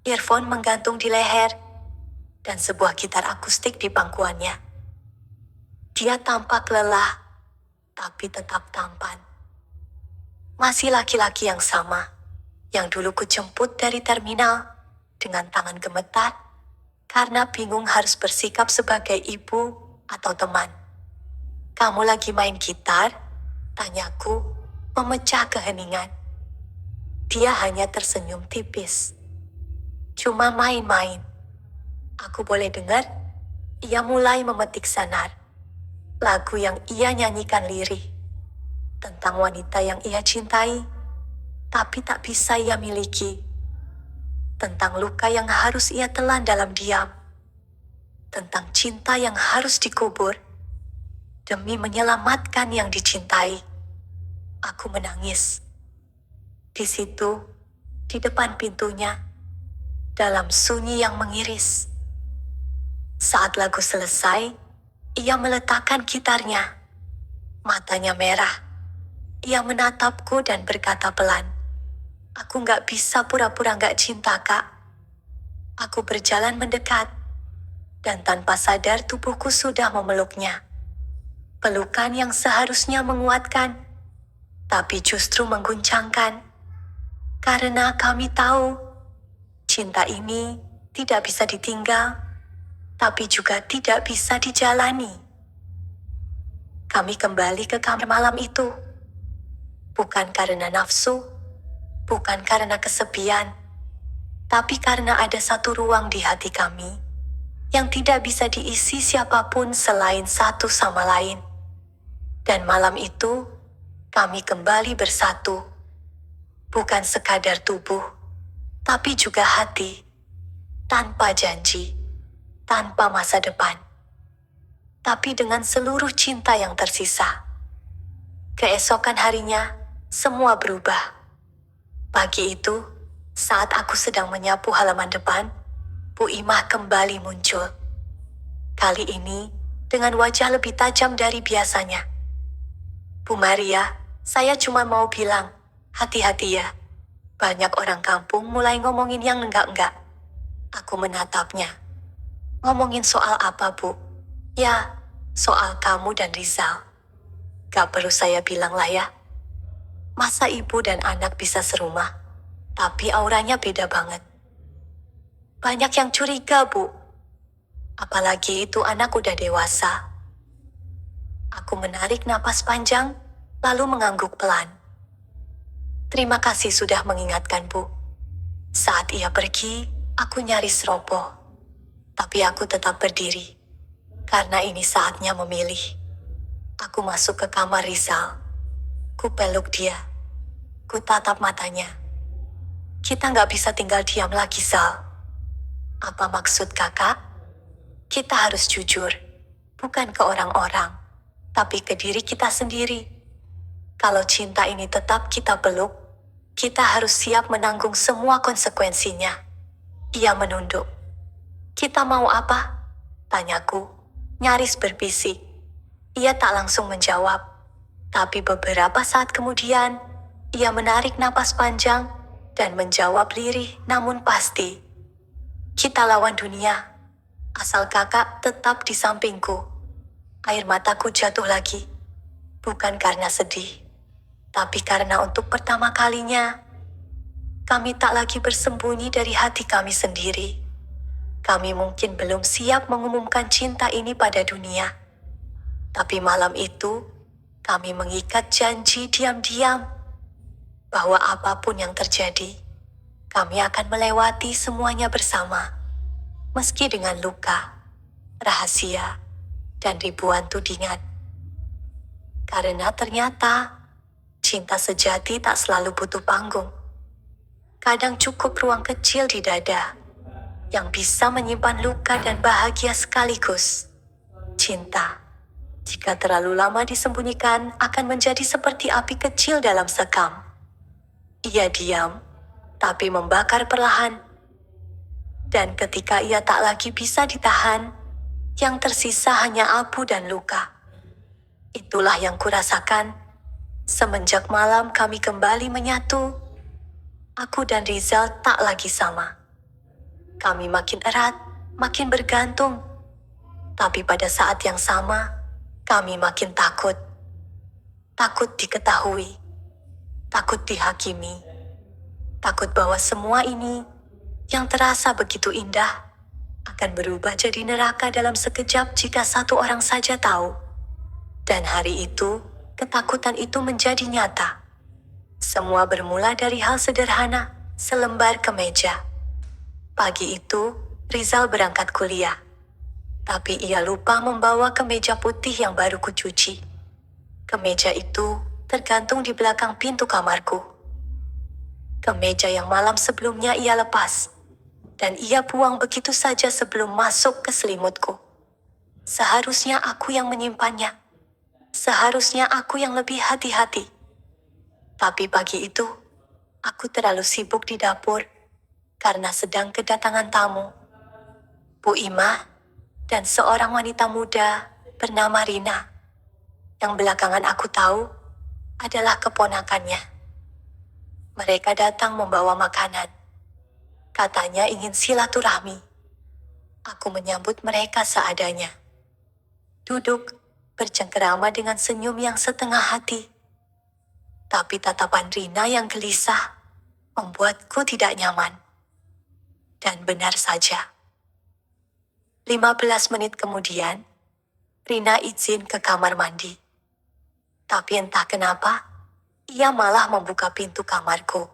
earphone menggantung di leher, dan sebuah gitar akustik di pangkuannya. Dia tampak lelah, tapi tetap tampan. Masih laki-laki yang sama, yang dulu kujemput dari terminal, dengan tangan gemetar, karena bingung harus bersikap sebagai ibu atau teman. Kamu lagi main gitar? Tanyaku, memecah keheningan. Dia hanya tersenyum tipis. Cuma main-main. Aku boleh dengar, ia mulai memetik sanar. Lagu yang ia nyanyikan lirih. Tentang wanita yang ia cintai, tapi tak bisa ia miliki. Tentang luka yang harus ia telan dalam diam. Tentang cinta yang harus dikubur demi menyelamatkan yang dicintai. Aku menangis. Di situ, di depan pintunya, dalam sunyi yang mengiris. Saat lagu selesai, ia meletakkan gitarnya. Matanya merah. Ia menatapku dan berkata pelan, "Aku gak bisa pura-pura gak cinta, Kak." Aku berjalan mendekat, dan tanpa sadar tubuhku sudah memeluknya. Pelukan yang seharusnya menguatkan, tapi justru mengguncangkan. Karena kami tahu, cinta ini tidak bisa ditinggal, tapi juga tidak bisa dijalani. Kami kembali ke kamar malam itu. Bukan karena nafsu, bukan karena kesepian, tapi karena ada satu ruang di hati kami yang tidak bisa diisi siapapun selain satu sama lain. Dan malam itu, kami kembali bersatu. Bukan sekadar tubuh, tapi juga hati. Tanpa janji, tanpa masa depan. Tapi dengan seluruh cinta yang tersisa. Keesokan harinya, semua berubah. Pagi itu, saat aku sedang menyapu halaman depan, Bu Imah kembali muncul. Kali ini, dengan wajah lebih tajam dari biasanya. Bu Maria, saya cuma mau bilang, hati-hati ya. Banyak orang kampung mulai ngomongin yang enggak-enggak. Aku menatapnya. Ngomongin soal apa, Bu? Ya, soal kamu dan Rizal. Gak perlu saya bilang lah ya. Masa ibu dan anak bisa serumah, tapi auranya beda banget. Banyak yang curiga, Bu. Apalagi itu anak udah dewasa. Aku menarik napas panjang, lalu mengangguk pelan. Terima kasih sudah mengingatkan, Bu. Saat ia pergi, aku nyaris roboh. Tapi aku tetap berdiri. Karena ini saatnya memilih. Aku masuk ke kamar Rizal. Ku peluk dia. Ku tatap matanya. Kita nggak bisa tinggal diam lagi, Zal. Apa maksud kakak? Kita harus jujur. Bukan ke orang-orang, tapi ke diri kita sendiri. Kalau cinta ini tetap kita peluk, kita harus siap menanggung semua konsekuensinya. Ia menunduk. Kita mau apa? Tanyaku, nyaris berbisik. Ia tak langsung menjawab. Tapi beberapa saat kemudian, ia menarik napas panjang dan menjawab lirih namun pasti. Kita lawan dunia. Asal kakak tetap di sampingku. Air mataku jatuh lagi. Bukan karena sedih, tapi karena untuk pertama kalinya, kami tak lagi bersembunyi dari hati kami sendiri. Kami mungkin belum siap mengumumkan cinta ini pada dunia. Tapi malam itu, kami mengikat janji diam-diam bahwa apapun yang terjadi, kami akan melewati semuanya bersama. Meski dengan luka, rahasia, dan ribuan tudingan. Karena ternyata, cinta sejati tak selalu butuh panggung. Kadang cukup ruang kecil di dada, yang bisa menyimpan luka dan bahagia sekaligus. Cinta, jika terlalu lama disembunyikan, akan menjadi seperti api kecil dalam sekam. Ia diam, tapi membakar perlahan. Dan ketika ia tak lagi bisa ditahan, yang tersisa hanya abu dan luka. Itulah yang kurasakan. Semenjak malam kami kembali menyatu, aku dan Rizal tak lagi sama. Kami makin erat, makin bergantung. Tapi pada saat yang sama, kami makin takut. Takut diketahui. Takut dihakimi. Takut bahwa semua ini yang terasa begitu indah, akan berubah jadi neraka dalam sekejap jika satu orang saja tahu. Dan hari itu, ketakutan itu menjadi nyata. Semua bermula dari hal sederhana, selembar kemeja. Pagi itu, Rizal berangkat kuliah. Tapi ia lupa membawa kemeja putih yang baru kucuci. Kemeja itu tergantung di belakang pintu kamarku. Kemeja yang malam sebelumnya ia lepas. Dan ia buang begitu saja sebelum masuk ke selimutku. Seharusnya aku yang menyimpannya. Seharusnya aku yang lebih hati-hati. Tapi pagi itu, aku terlalu sibuk di dapur karena sedang kedatangan tamu. Bu Imah dan seorang wanita muda bernama Rina, yang belakangan aku tahu adalah keponakannya. Mereka datang membawa makanan. Katanya ingin silaturahmi. Aku menyambut mereka seadanya. Duduk, bercengkerama dengan senyum yang setengah hati. Tapi tatapan Rina yang gelisah membuatku tidak nyaman. Dan benar saja. 15 menit kemudian, Rina izin ke kamar mandi. Tapi entah kenapa, Ia malah membuka pintu kamarku.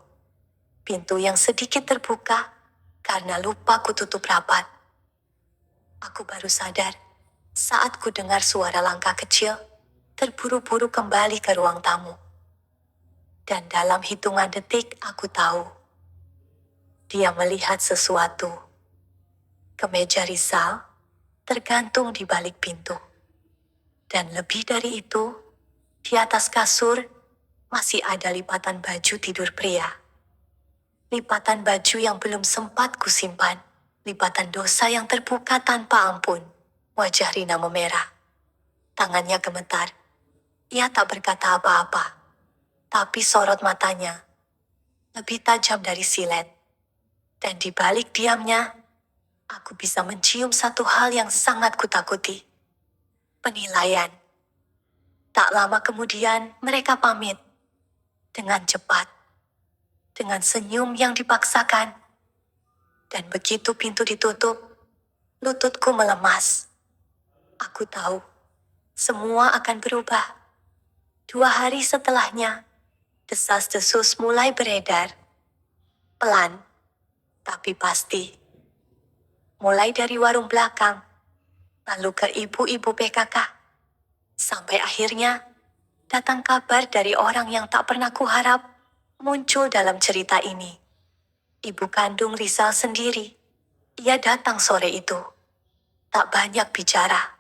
Pintu yang sedikit terbuka karena lupa kututup rapat. Aku baru sadar saat ku dengar suara langkah kecil, terburu-buru kembali ke ruang tamu. Dan dalam hitungan detik aku tahu, dia melihat sesuatu. Kemeja Rizal tergantung di balik pintu. Dan lebih dari itu, di atas kasur masih ada lipatan baju tidur pria. Lipatan baju yang belum sempat kusimpan. Lipatan dosa yang terbuka tanpa ampun. Wajah Rina memerah. Tangannya gemetar. Ia tak berkata apa-apa. Tapi sorot matanya lebih tajam dari silet. Dan di balik diamnya, aku bisa mencium satu hal yang sangat kutakuti. Penilaian. Tak lama kemudian mereka pamit. Dengan cepat. Dengan senyum yang dipaksakan. Dan begitu pintu ditutup, lututku melemas. Aku tahu, semua akan berubah. 2 hari setelahnya, desas-desus mulai beredar. Pelan, tapi pasti. Mulai dari warung belakang, lalu ke ibu-ibu PKK. Sampai akhirnya, datang kabar dari orang yang tak pernah kuharap muncul dalam cerita ini. Ibu kandung Rizal sendiri. Ia datang sore itu. Tak banyak bicara.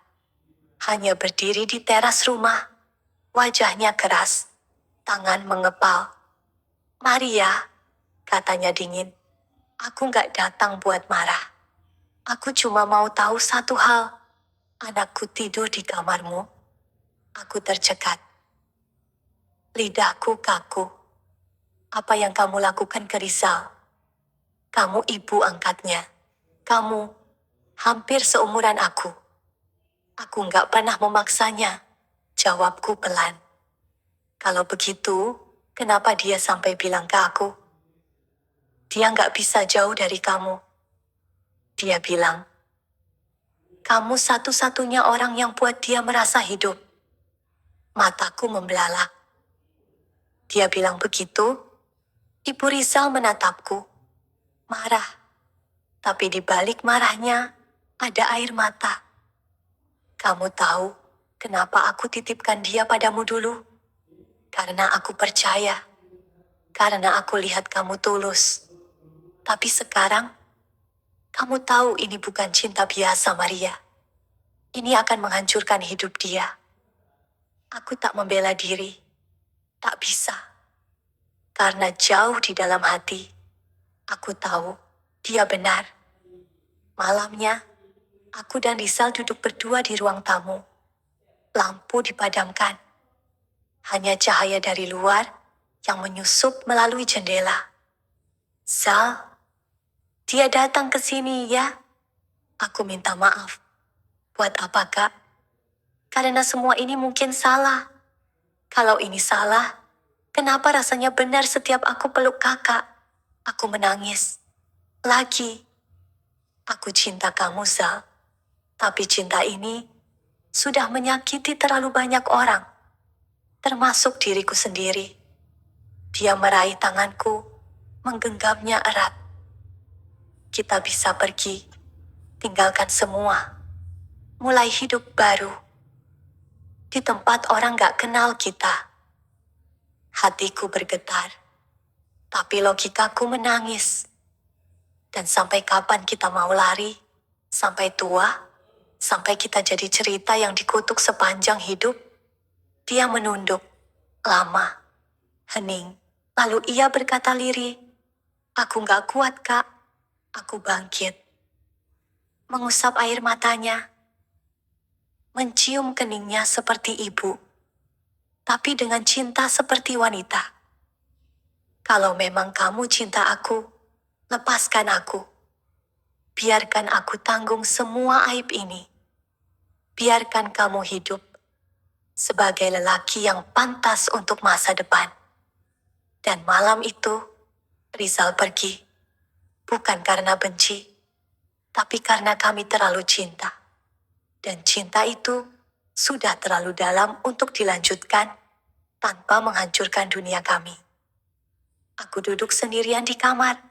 Hanya berdiri di teras rumah. Wajahnya keras. Tangan mengepal. "Maria," katanya dingin. "Aku gak datang buat marah. Aku cuma mau tahu satu hal. Anakku tidur di kamarmu." Aku tercekat. Lidahku kaku. "Apa yang kamu lakukan ke Rizal? Kamu ibu angkatnya. Kamu hampir seumuran aku." "Aku gak pernah memaksanya," jawabku pelan. "Kalau begitu, kenapa dia sampai bilang ke aku? Dia gak bisa jauh dari kamu. Dia bilang, kamu satu-satunya orang yang buat dia merasa hidup." Mataku membelalak. Dia bilang begitu. Ibu Rizal menatapku. Marah. Tapi di balik marahnya, ada air mata. "Kamu tahu kenapa aku titipkan dia padamu dulu? Karena aku percaya. Karena aku lihat kamu tulus. Tapi sekarang, kamu tahu ini bukan cinta biasa, Maria. Ini akan menghancurkan hidup dia." Aku tak membela diri. Tak bisa. Karena jauh di dalam hati, aku tahu dia benar. Malamnya, aku dan Rizal duduk berdua di ruang tamu. Lampu dipadamkan. Hanya cahaya dari luar yang menyusup melalui jendela. "Zal, dia datang ke sini ya." Aku minta maaf. "Buat apa, Kak? Karena semua ini mungkin salah. Kalau ini salah, kenapa rasanya benar setiap aku peluk Kakak?" Aku menangis. Lagi. "Aku cinta kamu, Zal. Tapi cinta ini sudah menyakiti terlalu banyak orang. Termasuk diriku sendiri." Dia meraih tanganku, menggenggamnya erat. "Kita bisa pergi, tinggalkan semua. Mulai hidup baru. Di tempat orang gak kenal kita." Hatiku bergetar. Tapi logikaku menangis. Dan sampai kapan kita mau lari? Sampai tua? Sampai kita jadi cerita yang dikutuk sepanjang hidup? Dia menunduk. Lama. Hening. Lalu ia berkata lirih. "Aku gak kuat, Kak." Aku bangkit. Mengusap air matanya. Mencium keningnya seperti ibu. Tapi dengan cinta seperti wanita. "Kalau memang kamu cinta aku, lepaskan aku. Biarkan aku tanggung semua aib ini. Biarkan kamu hidup sebagai lelaki yang pantas untuk masa depan." Dan malam itu, Rizal pergi. Bukan karena benci, tapi karena kami terlalu cinta. Dan cinta itu sudah terlalu dalam untuk dilanjutkan tanpa menghancurkan dunia kami. Aku duduk sendirian di kamar,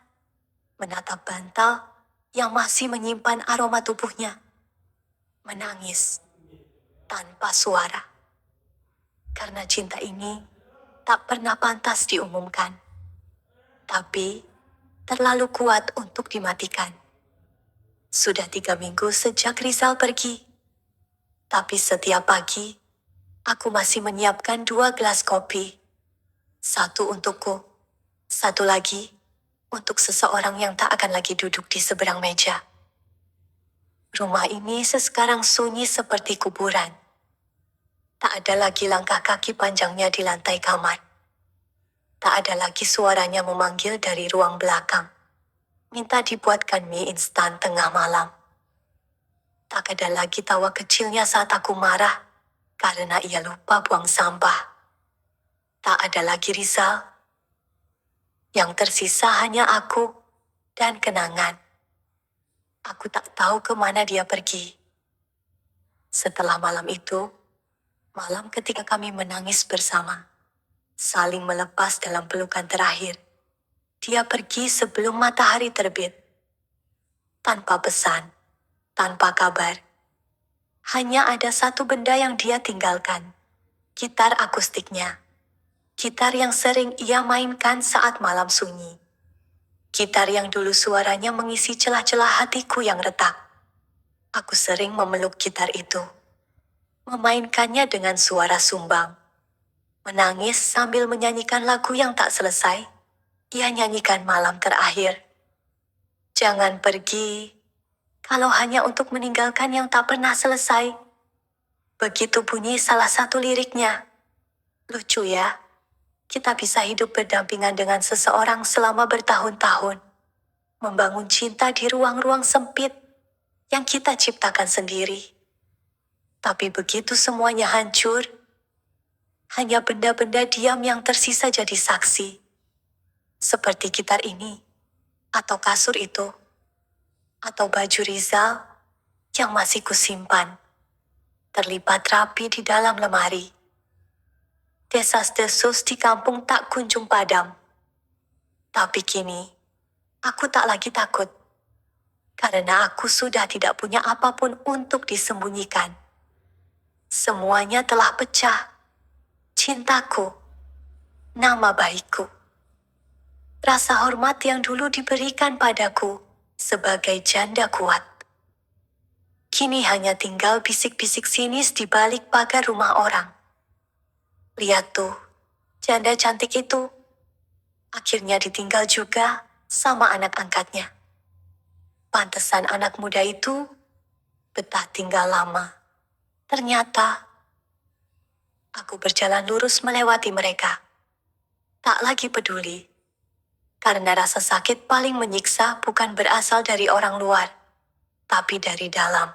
menatap bantal yang masih menyimpan aroma tubuhnya, menangis tanpa suara. Karena cinta ini tak pernah pantas diumumkan, tapi terlalu kuat untuk dimatikan. Sudah 3 minggu sejak Rizal pergi, tapi setiap pagi aku masih menyiapkan 2 gelas kopi. Satu untukku, satu lagi untuk seseorang yang tak akan lagi duduk di seberang meja. Rumah ini sekarang sunyi seperti kuburan. Tak ada lagi langkah kaki panjangnya di lantai kamar. Tak ada lagi suaranya memanggil dari ruang belakang, minta dibuatkan mie instan tengah malam. Tak ada lagi tawa kecilnya saat aku marah karena ia lupa buang sampah. Tak ada lagi Rizal. Yang tersisa hanya aku dan kenangan. Aku tak tahu kemana dia pergi. Setelah malam itu, malam ketika kami menangis bersama, saling melepas dalam pelukan terakhir, dia pergi sebelum matahari terbit. Tanpa pesan, tanpa kabar. Hanya ada satu benda yang dia tinggalkan. Gitar akustiknya. Gitar yang sering ia mainkan saat malam sunyi. Gitar yang dulu suaranya mengisi celah-celah hatiku yang retak. Aku sering memeluk gitar itu, memainkannya dengan suara sumbang. Menangis sambil menyanyikan lagu yang tak selesai. Ia nyanyikan malam terakhir. Jangan pergi, kalau hanya untuk meninggalkan yang tak pernah selesai. Begitu bunyi salah satu liriknya. Lucu ya, kita bisa hidup berdampingan dengan seseorang selama bertahun-tahun. Membangun cinta di ruang-ruang sempit yang kita ciptakan sendiri. Tapi begitu semuanya hancur, hanya benda-benda diam yang tersisa jadi saksi. Seperti gitar ini, atau kasur itu, atau baju Rizal yang masih kusimpan, terlipat rapi di dalam lemari. Desas-desus di kampung tak kunjung padam. Tapi kini, aku tak lagi takut. Karena aku sudah tidak punya apapun untuk disembunyikan. Semuanya telah pecah. Cintaku, nama baikku, rasa hormat yang dulu diberikan padaku sebagai janda kuat. Kini hanya tinggal bisik-bisik sinis di balik pagar rumah orang. Lihat tuh, janda cantik itu. Akhirnya ditinggal juga sama anak angkatnya. Pantesan anak muda itu betah tinggal lama. Ternyata, aku berjalan lurus melewati mereka. Tak lagi peduli. Karena rasa sakit paling menyiksa bukan berasal dari orang luar, tapi dari dalam.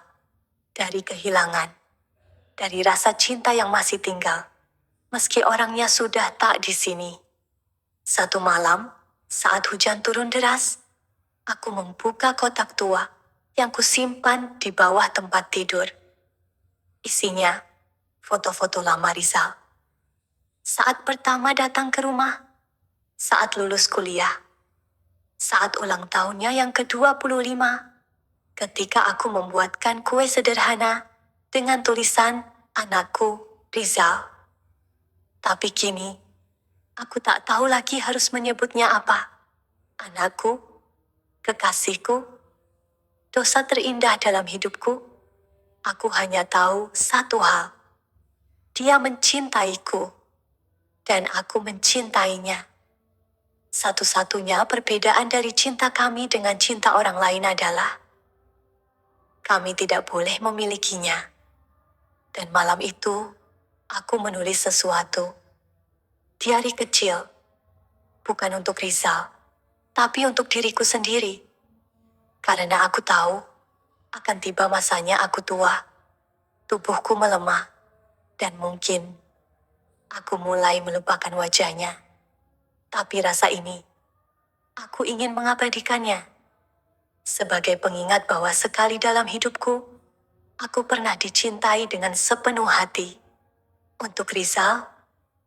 Dari kehilangan. Dari rasa cinta yang masih tinggal. Meski orangnya sudah tak di sini. Satu malam, saat hujan turun deras, aku membuka kotak tua yang kusimpan di bawah tempat tidur. Isinya, foto-foto lama Rizal. Saat pertama datang ke rumah, saat lulus kuliah, saat ulang tahunnya yang ke-25, ketika aku membuatkan kue sederhana dengan tulisan anakku Rizal. Tapi kini, aku tak tahu lagi harus menyebutnya apa. Anakku, kekasihku, dosa terindah dalam hidupku. Aku hanya tahu satu hal. Dia mencintaiku, dan aku mencintainya. Satu-satunya perbedaan dari cinta kami dengan cinta orang lain adalah kami tidak boleh memilikinya. Dan malam itu, aku menulis sesuatu. Diari kecil, bukan untuk Rizal, tapi untuk diriku sendiri. Karena aku tahu, akan tiba masanya aku tua, tubuhku melemah, dan mungkin aku mulai melupakan wajahnya. Tapi rasa ini, aku ingin mengabadikannya. Sebagai pengingat bahwa sekali dalam hidupku, aku pernah dicintai dengan sepenuh hati. Untuk Rizal,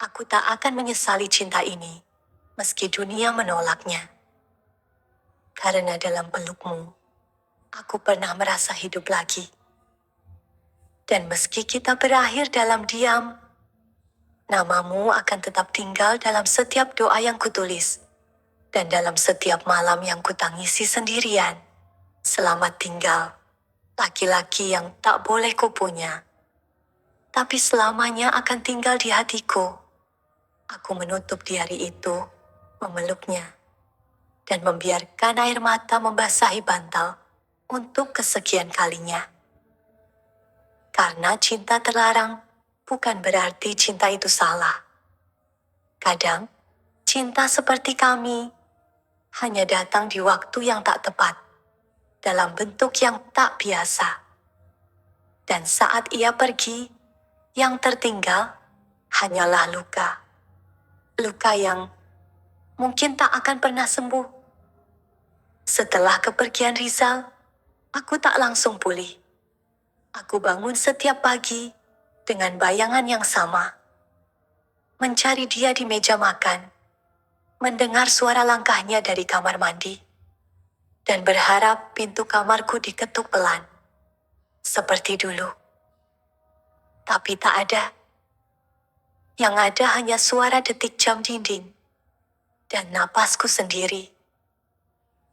Aku tak akan menyesali cinta ini, meski dunia menolaknya. Karena dalam pelukmu, aku pernah merasa hidup lagi. Dan meski kita berakhir dalam diam, namamu akan tetap tinggal dalam setiap doa yang kutulis. Dan dalam setiap malam yang kutangisi sendirian. Selamat tinggal, laki-laki yang tak boleh kupunya. Tapi selamanya akan tinggal di hatiku. Aku menutup di hari itu, memeluknya, dan membiarkan air mata membasahi bantal untuk kesekian kalinya. Karena cinta terlarang bukan berarti cinta itu salah. Kadang, cinta seperti kami hanya datang di waktu yang tak tepat, dalam bentuk yang tak biasa. Dan saat ia pergi, yang tertinggal hanyalah luka. Luka yang mungkin tak akan pernah sembuh. Setelah kepergian Rizal, aku tak langsung pulih. Aku bangun setiap pagi dengan bayangan yang sama. Mencari dia di meja makan, mendengar suara langkahnya dari kamar mandi, dan berharap pintu kamarku diketuk pelan, seperti dulu. Tapi tak ada. Yang ada hanya suara detik jam dinding, dan napasku sendiri.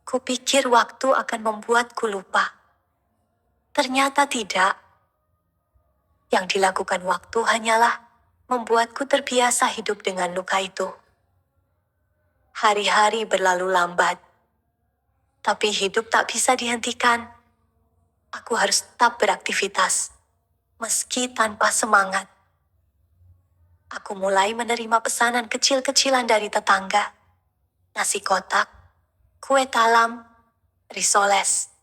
Kupikir waktu akan membuatku lupa. Ternyata tidak. Yang dilakukan waktu hanyalah membuatku terbiasa hidup dengan luka itu. Hari-hari berlalu lambat. Tapi hidup tak bisa dihentikan. Aku harus tetap beraktivitas, meski tanpa semangat. Aku mulai menerima pesanan kecil-kecilan dari tetangga. Nasi kotak, kue talam, risoles.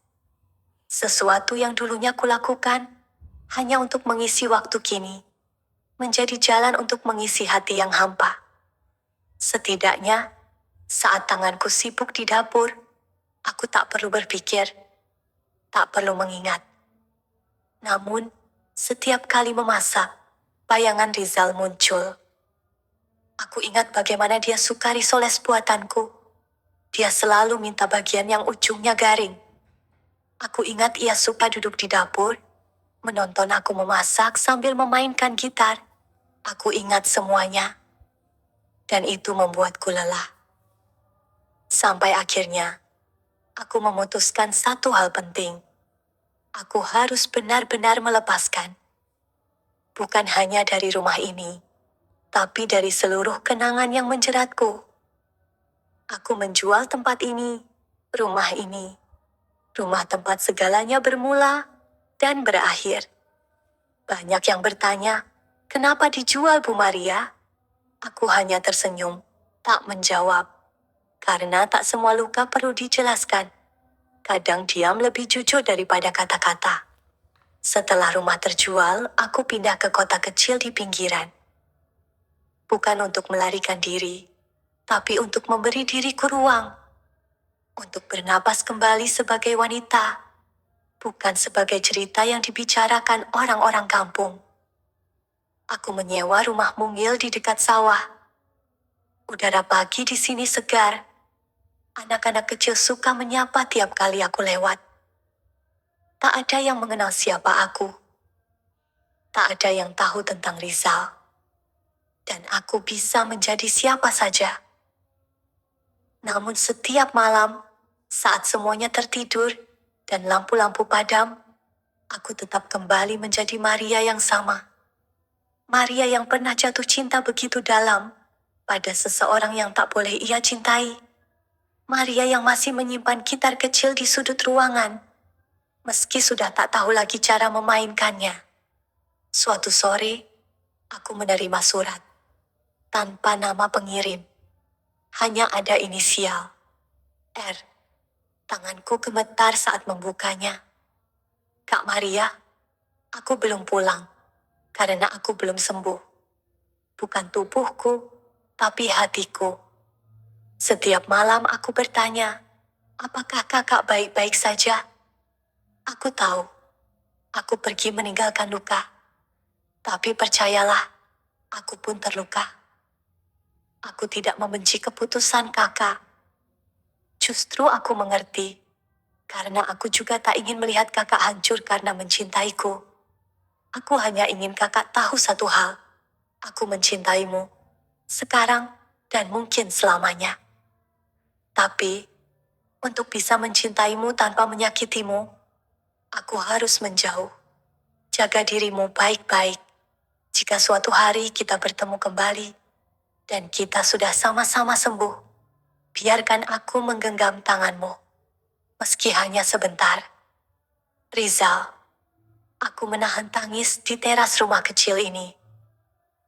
Sesuatu yang dulunya kulakukan hanya untuk mengisi waktu kini, menjadi jalan untuk mengisi hati yang hampa. Setidaknya, saat tanganku sibuk di dapur, aku tak perlu berpikir, tak perlu mengingat. Namun, setiap kali memasak, bayangan Rizal muncul. Aku ingat bagaimana dia suka risoles buatanku. Dia selalu minta bagian yang ujungnya garing. Aku ingat ia suka duduk di dapur, menonton aku memasak sambil memainkan gitar. Aku ingat semuanya. Dan itu membuatku lelah. Sampai akhirnya, aku memutuskan satu hal penting. Aku harus benar-benar melepaskan. Bukan hanya dari rumah ini, tapi dari seluruh kenangan yang menjeratku. Aku menjual tempat ini, rumah tempat segalanya bermula dan berakhir. Banyak yang bertanya, kenapa dijual Bu Maria? Aku hanya tersenyum, tak menjawab. Karena tak semua luka perlu dijelaskan. Kadang diam lebih jujur daripada kata-kata. Setelah rumah terjual, aku pindah ke kota kecil di pinggiran. Bukan untuk melarikan diri, tapi untuk memberi diriku ruang. Untuk bernapas kembali sebagai wanita, bukan sebagai cerita yang dibicarakan orang-orang kampung. Aku menyewa rumah mungil di dekat sawah. Udara pagi di sini segar. Anak-anak kecil suka menyapa tiap kali aku lewat. Tak ada yang mengenal siapa aku. Tak ada yang tahu tentang Rizal. Dan aku bisa menjadi siapa saja. Namun setiap malam, saat semuanya tertidur dan lampu-lampu padam, aku tetap kembali menjadi Maria yang sama. Maria yang pernah jatuh cinta begitu dalam pada seseorang yang tak boleh ia cintai. Maria yang masih menyimpan gitar kecil di sudut ruangan, meski sudah tak tahu lagi cara memainkannya. Suatu sore, aku menerima surat. Tanpa nama pengirim. Hanya ada inisial. R. Tanganku gemetar saat membukanya. Kak Maria, aku belum pulang. Karena aku belum sembuh. Bukan tubuhku, tapi hatiku. Setiap malam aku bertanya, apakah kakak baik-baik saja? Aku tahu. Aku pergi meninggalkan luka. Tapi percayalah, aku pun terluka. Aku tidak membenci keputusan kakak. Justru aku mengerti, karena aku juga tak ingin melihat kakak hancur karena mencintaiku. Aku hanya ingin kakak tahu satu hal. Aku mencintaimu. Sekarang, dan mungkin selamanya. Tapi, untuk bisa mencintaimu tanpa menyakitimu, aku harus menjauh. Jaga dirimu baik-baik. Jika suatu hari kita bertemu kembali, dan kita sudah sama-sama sembuh, biarkan aku menggenggam tanganmu. Meski hanya sebentar. Rizal, aku menahan tangis di teras rumah kecil ini.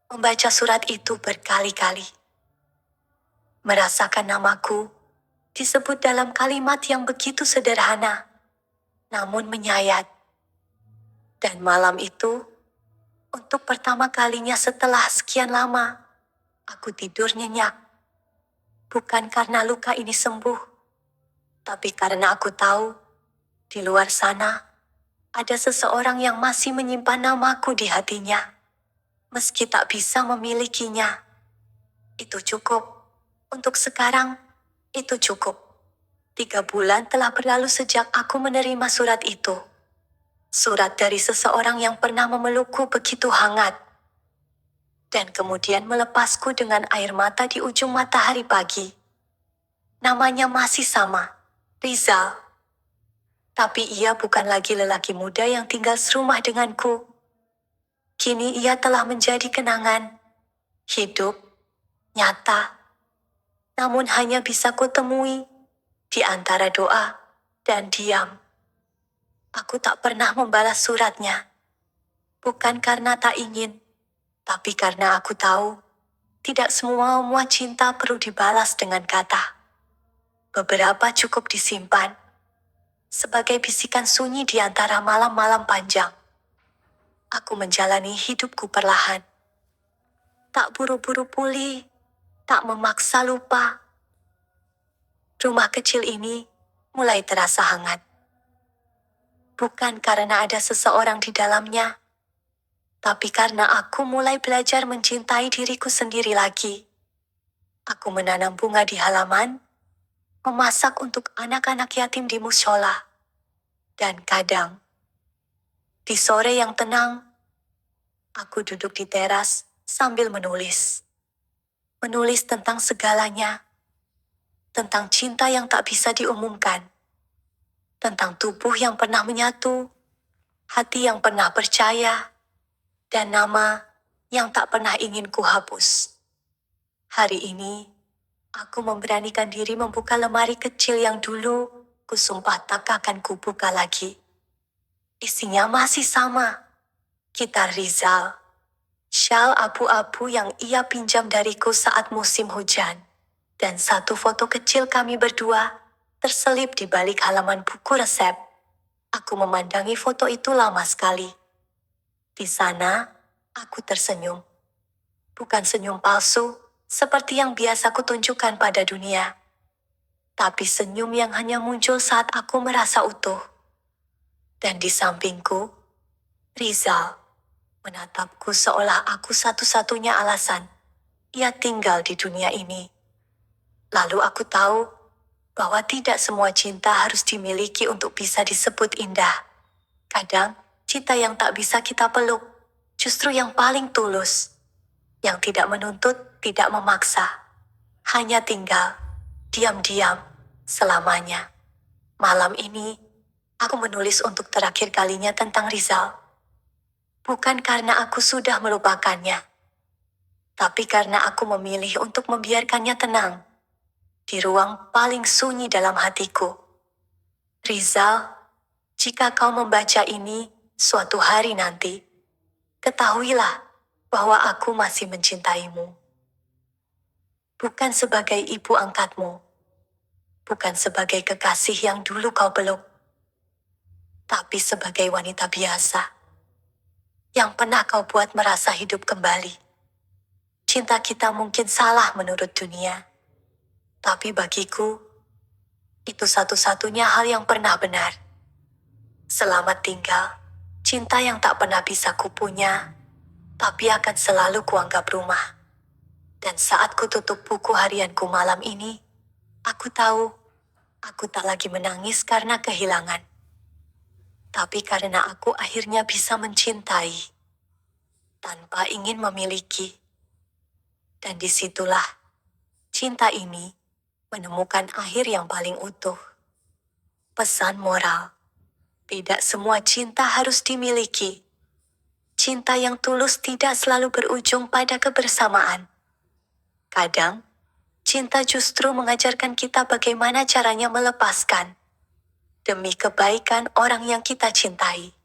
Membaca surat itu berkali-kali. Merasakan namaku disebut dalam kalimat yang begitu sederhana, namun menyayat. Dan malam itu, untuk pertama kalinya setelah sekian lama, aku tidur nyenyak. Bukan karena luka ini sembuh, tapi karena aku tahu, di luar sana, ada seseorang yang masih menyimpan namaku di hatinya. Meski tak bisa memilikinya, itu cukup. Untuk sekarang, itu cukup. 3 bulan telah berlalu sejak aku menerima surat itu. Surat dari seseorang yang pernah memelukku begitu hangat. Dan kemudian melepasku dengan air mata di ujung matahari pagi. Namanya masih sama, Rizal. Tapi ia bukan lagi lelaki muda yang tinggal serumah denganku. Kini ia telah menjadi kenangan. Hidup, nyata. Namun hanya bisa kutemui di antara doa dan diam. Aku tak pernah membalas suratnya. Bukan karena tak ingin, tapi karena aku tahu tidak semua cinta perlu dibalas dengan kata. Beberapa cukup disimpan sebagai bisikan sunyi di antara malam-malam panjang. Aku menjalani hidupku perlahan. Tak buru-buru pulih, tak memaksa lupa. Rumah kecil ini mulai terasa hangat. Bukan karena ada seseorang di dalamnya, tapi karena aku mulai belajar mencintai diriku sendiri lagi. Aku menanam bunga di halaman, memasak untuk anak-anak yatim di mushola, dan kadang, di sore yang tenang, aku duduk di teras sambil menulis. Menulis tentang segalanya, tentang cinta yang tak bisa diumumkan, tentang tubuh yang pernah menyatu, hati yang pernah percaya, dan nama yang tak pernah ingin kuhapus. Hari ini, aku memberanikan diri membuka lemari kecil yang dulu kusumpah tak akan kubuka lagi. Isinya masih sama. Gitar Rizal, syal abu-abu yang ia pinjam dariku saat musim hujan, dan satu foto kecil kami berdua terselip di balik halaman buku resep. Aku memandangi foto itu lama sekali. Di sana, aku tersenyum. Bukan senyum palsu, seperti yang biasa kutunjukkan pada dunia. Tapi senyum yang hanya muncul saat aku merasa utuh. Dan di sampingku, Rizal menatapku seolah aku satu-satunya alasan ia tinggal di dunia ini. Lalu aku tahu bahwa tidak semua cinta harus dimiliki untuk bisa disebut indah. Kadang, cinta yang tak bisa kita peluk, justru yang paling tulus. Yang tidak menuntut, tidak memaksa. Hanya tinggal, diam-diam, selamanya. Malam ini, aku menulis untuk terakhir kalinya tentang Rizal. Bukan karena aku sudah melupakannya, tapi karena aku memilih untuk membiarkannya tenang di ruang paling sunyi dalam hatiku. Rizal, jika kau membaca ini suatu hari nanti, ketahuilah bahwa aku masih mencintaimu. Bukan sebagai ibu angkatmu, bukan sebagai kekasih yang dulu kau peluk, tapi sebagai wanita biasa yang pernah kau buat merasa hidup kembali. Cinta kita mungkin salah menurut dunia, tapi bagiku, itu satu-satunya hal yang pernah benar. Selamat tinggal, cinta yang tak pernah bisa kupunya, tapi akan selalu kuanggap rumah. Dan saat ku tutup buku harianku malam ini, aku tahu aku tak lagi menangis karena kehilangan, tapi karena aku akhirnya bisa mencintai tanpa ingin memiliki. Dan disitulah cinta ini menemukan akhir yang paling utuh. Pesan moral: tidak semua cinta harus dimiliki. Cinta yang tulus tidak selalu berujung pada kebersamaan. Kadang, cinta justru mengajarkan kita bagaimana caranya melepaskan demi kebaikan orang yang kita cintai.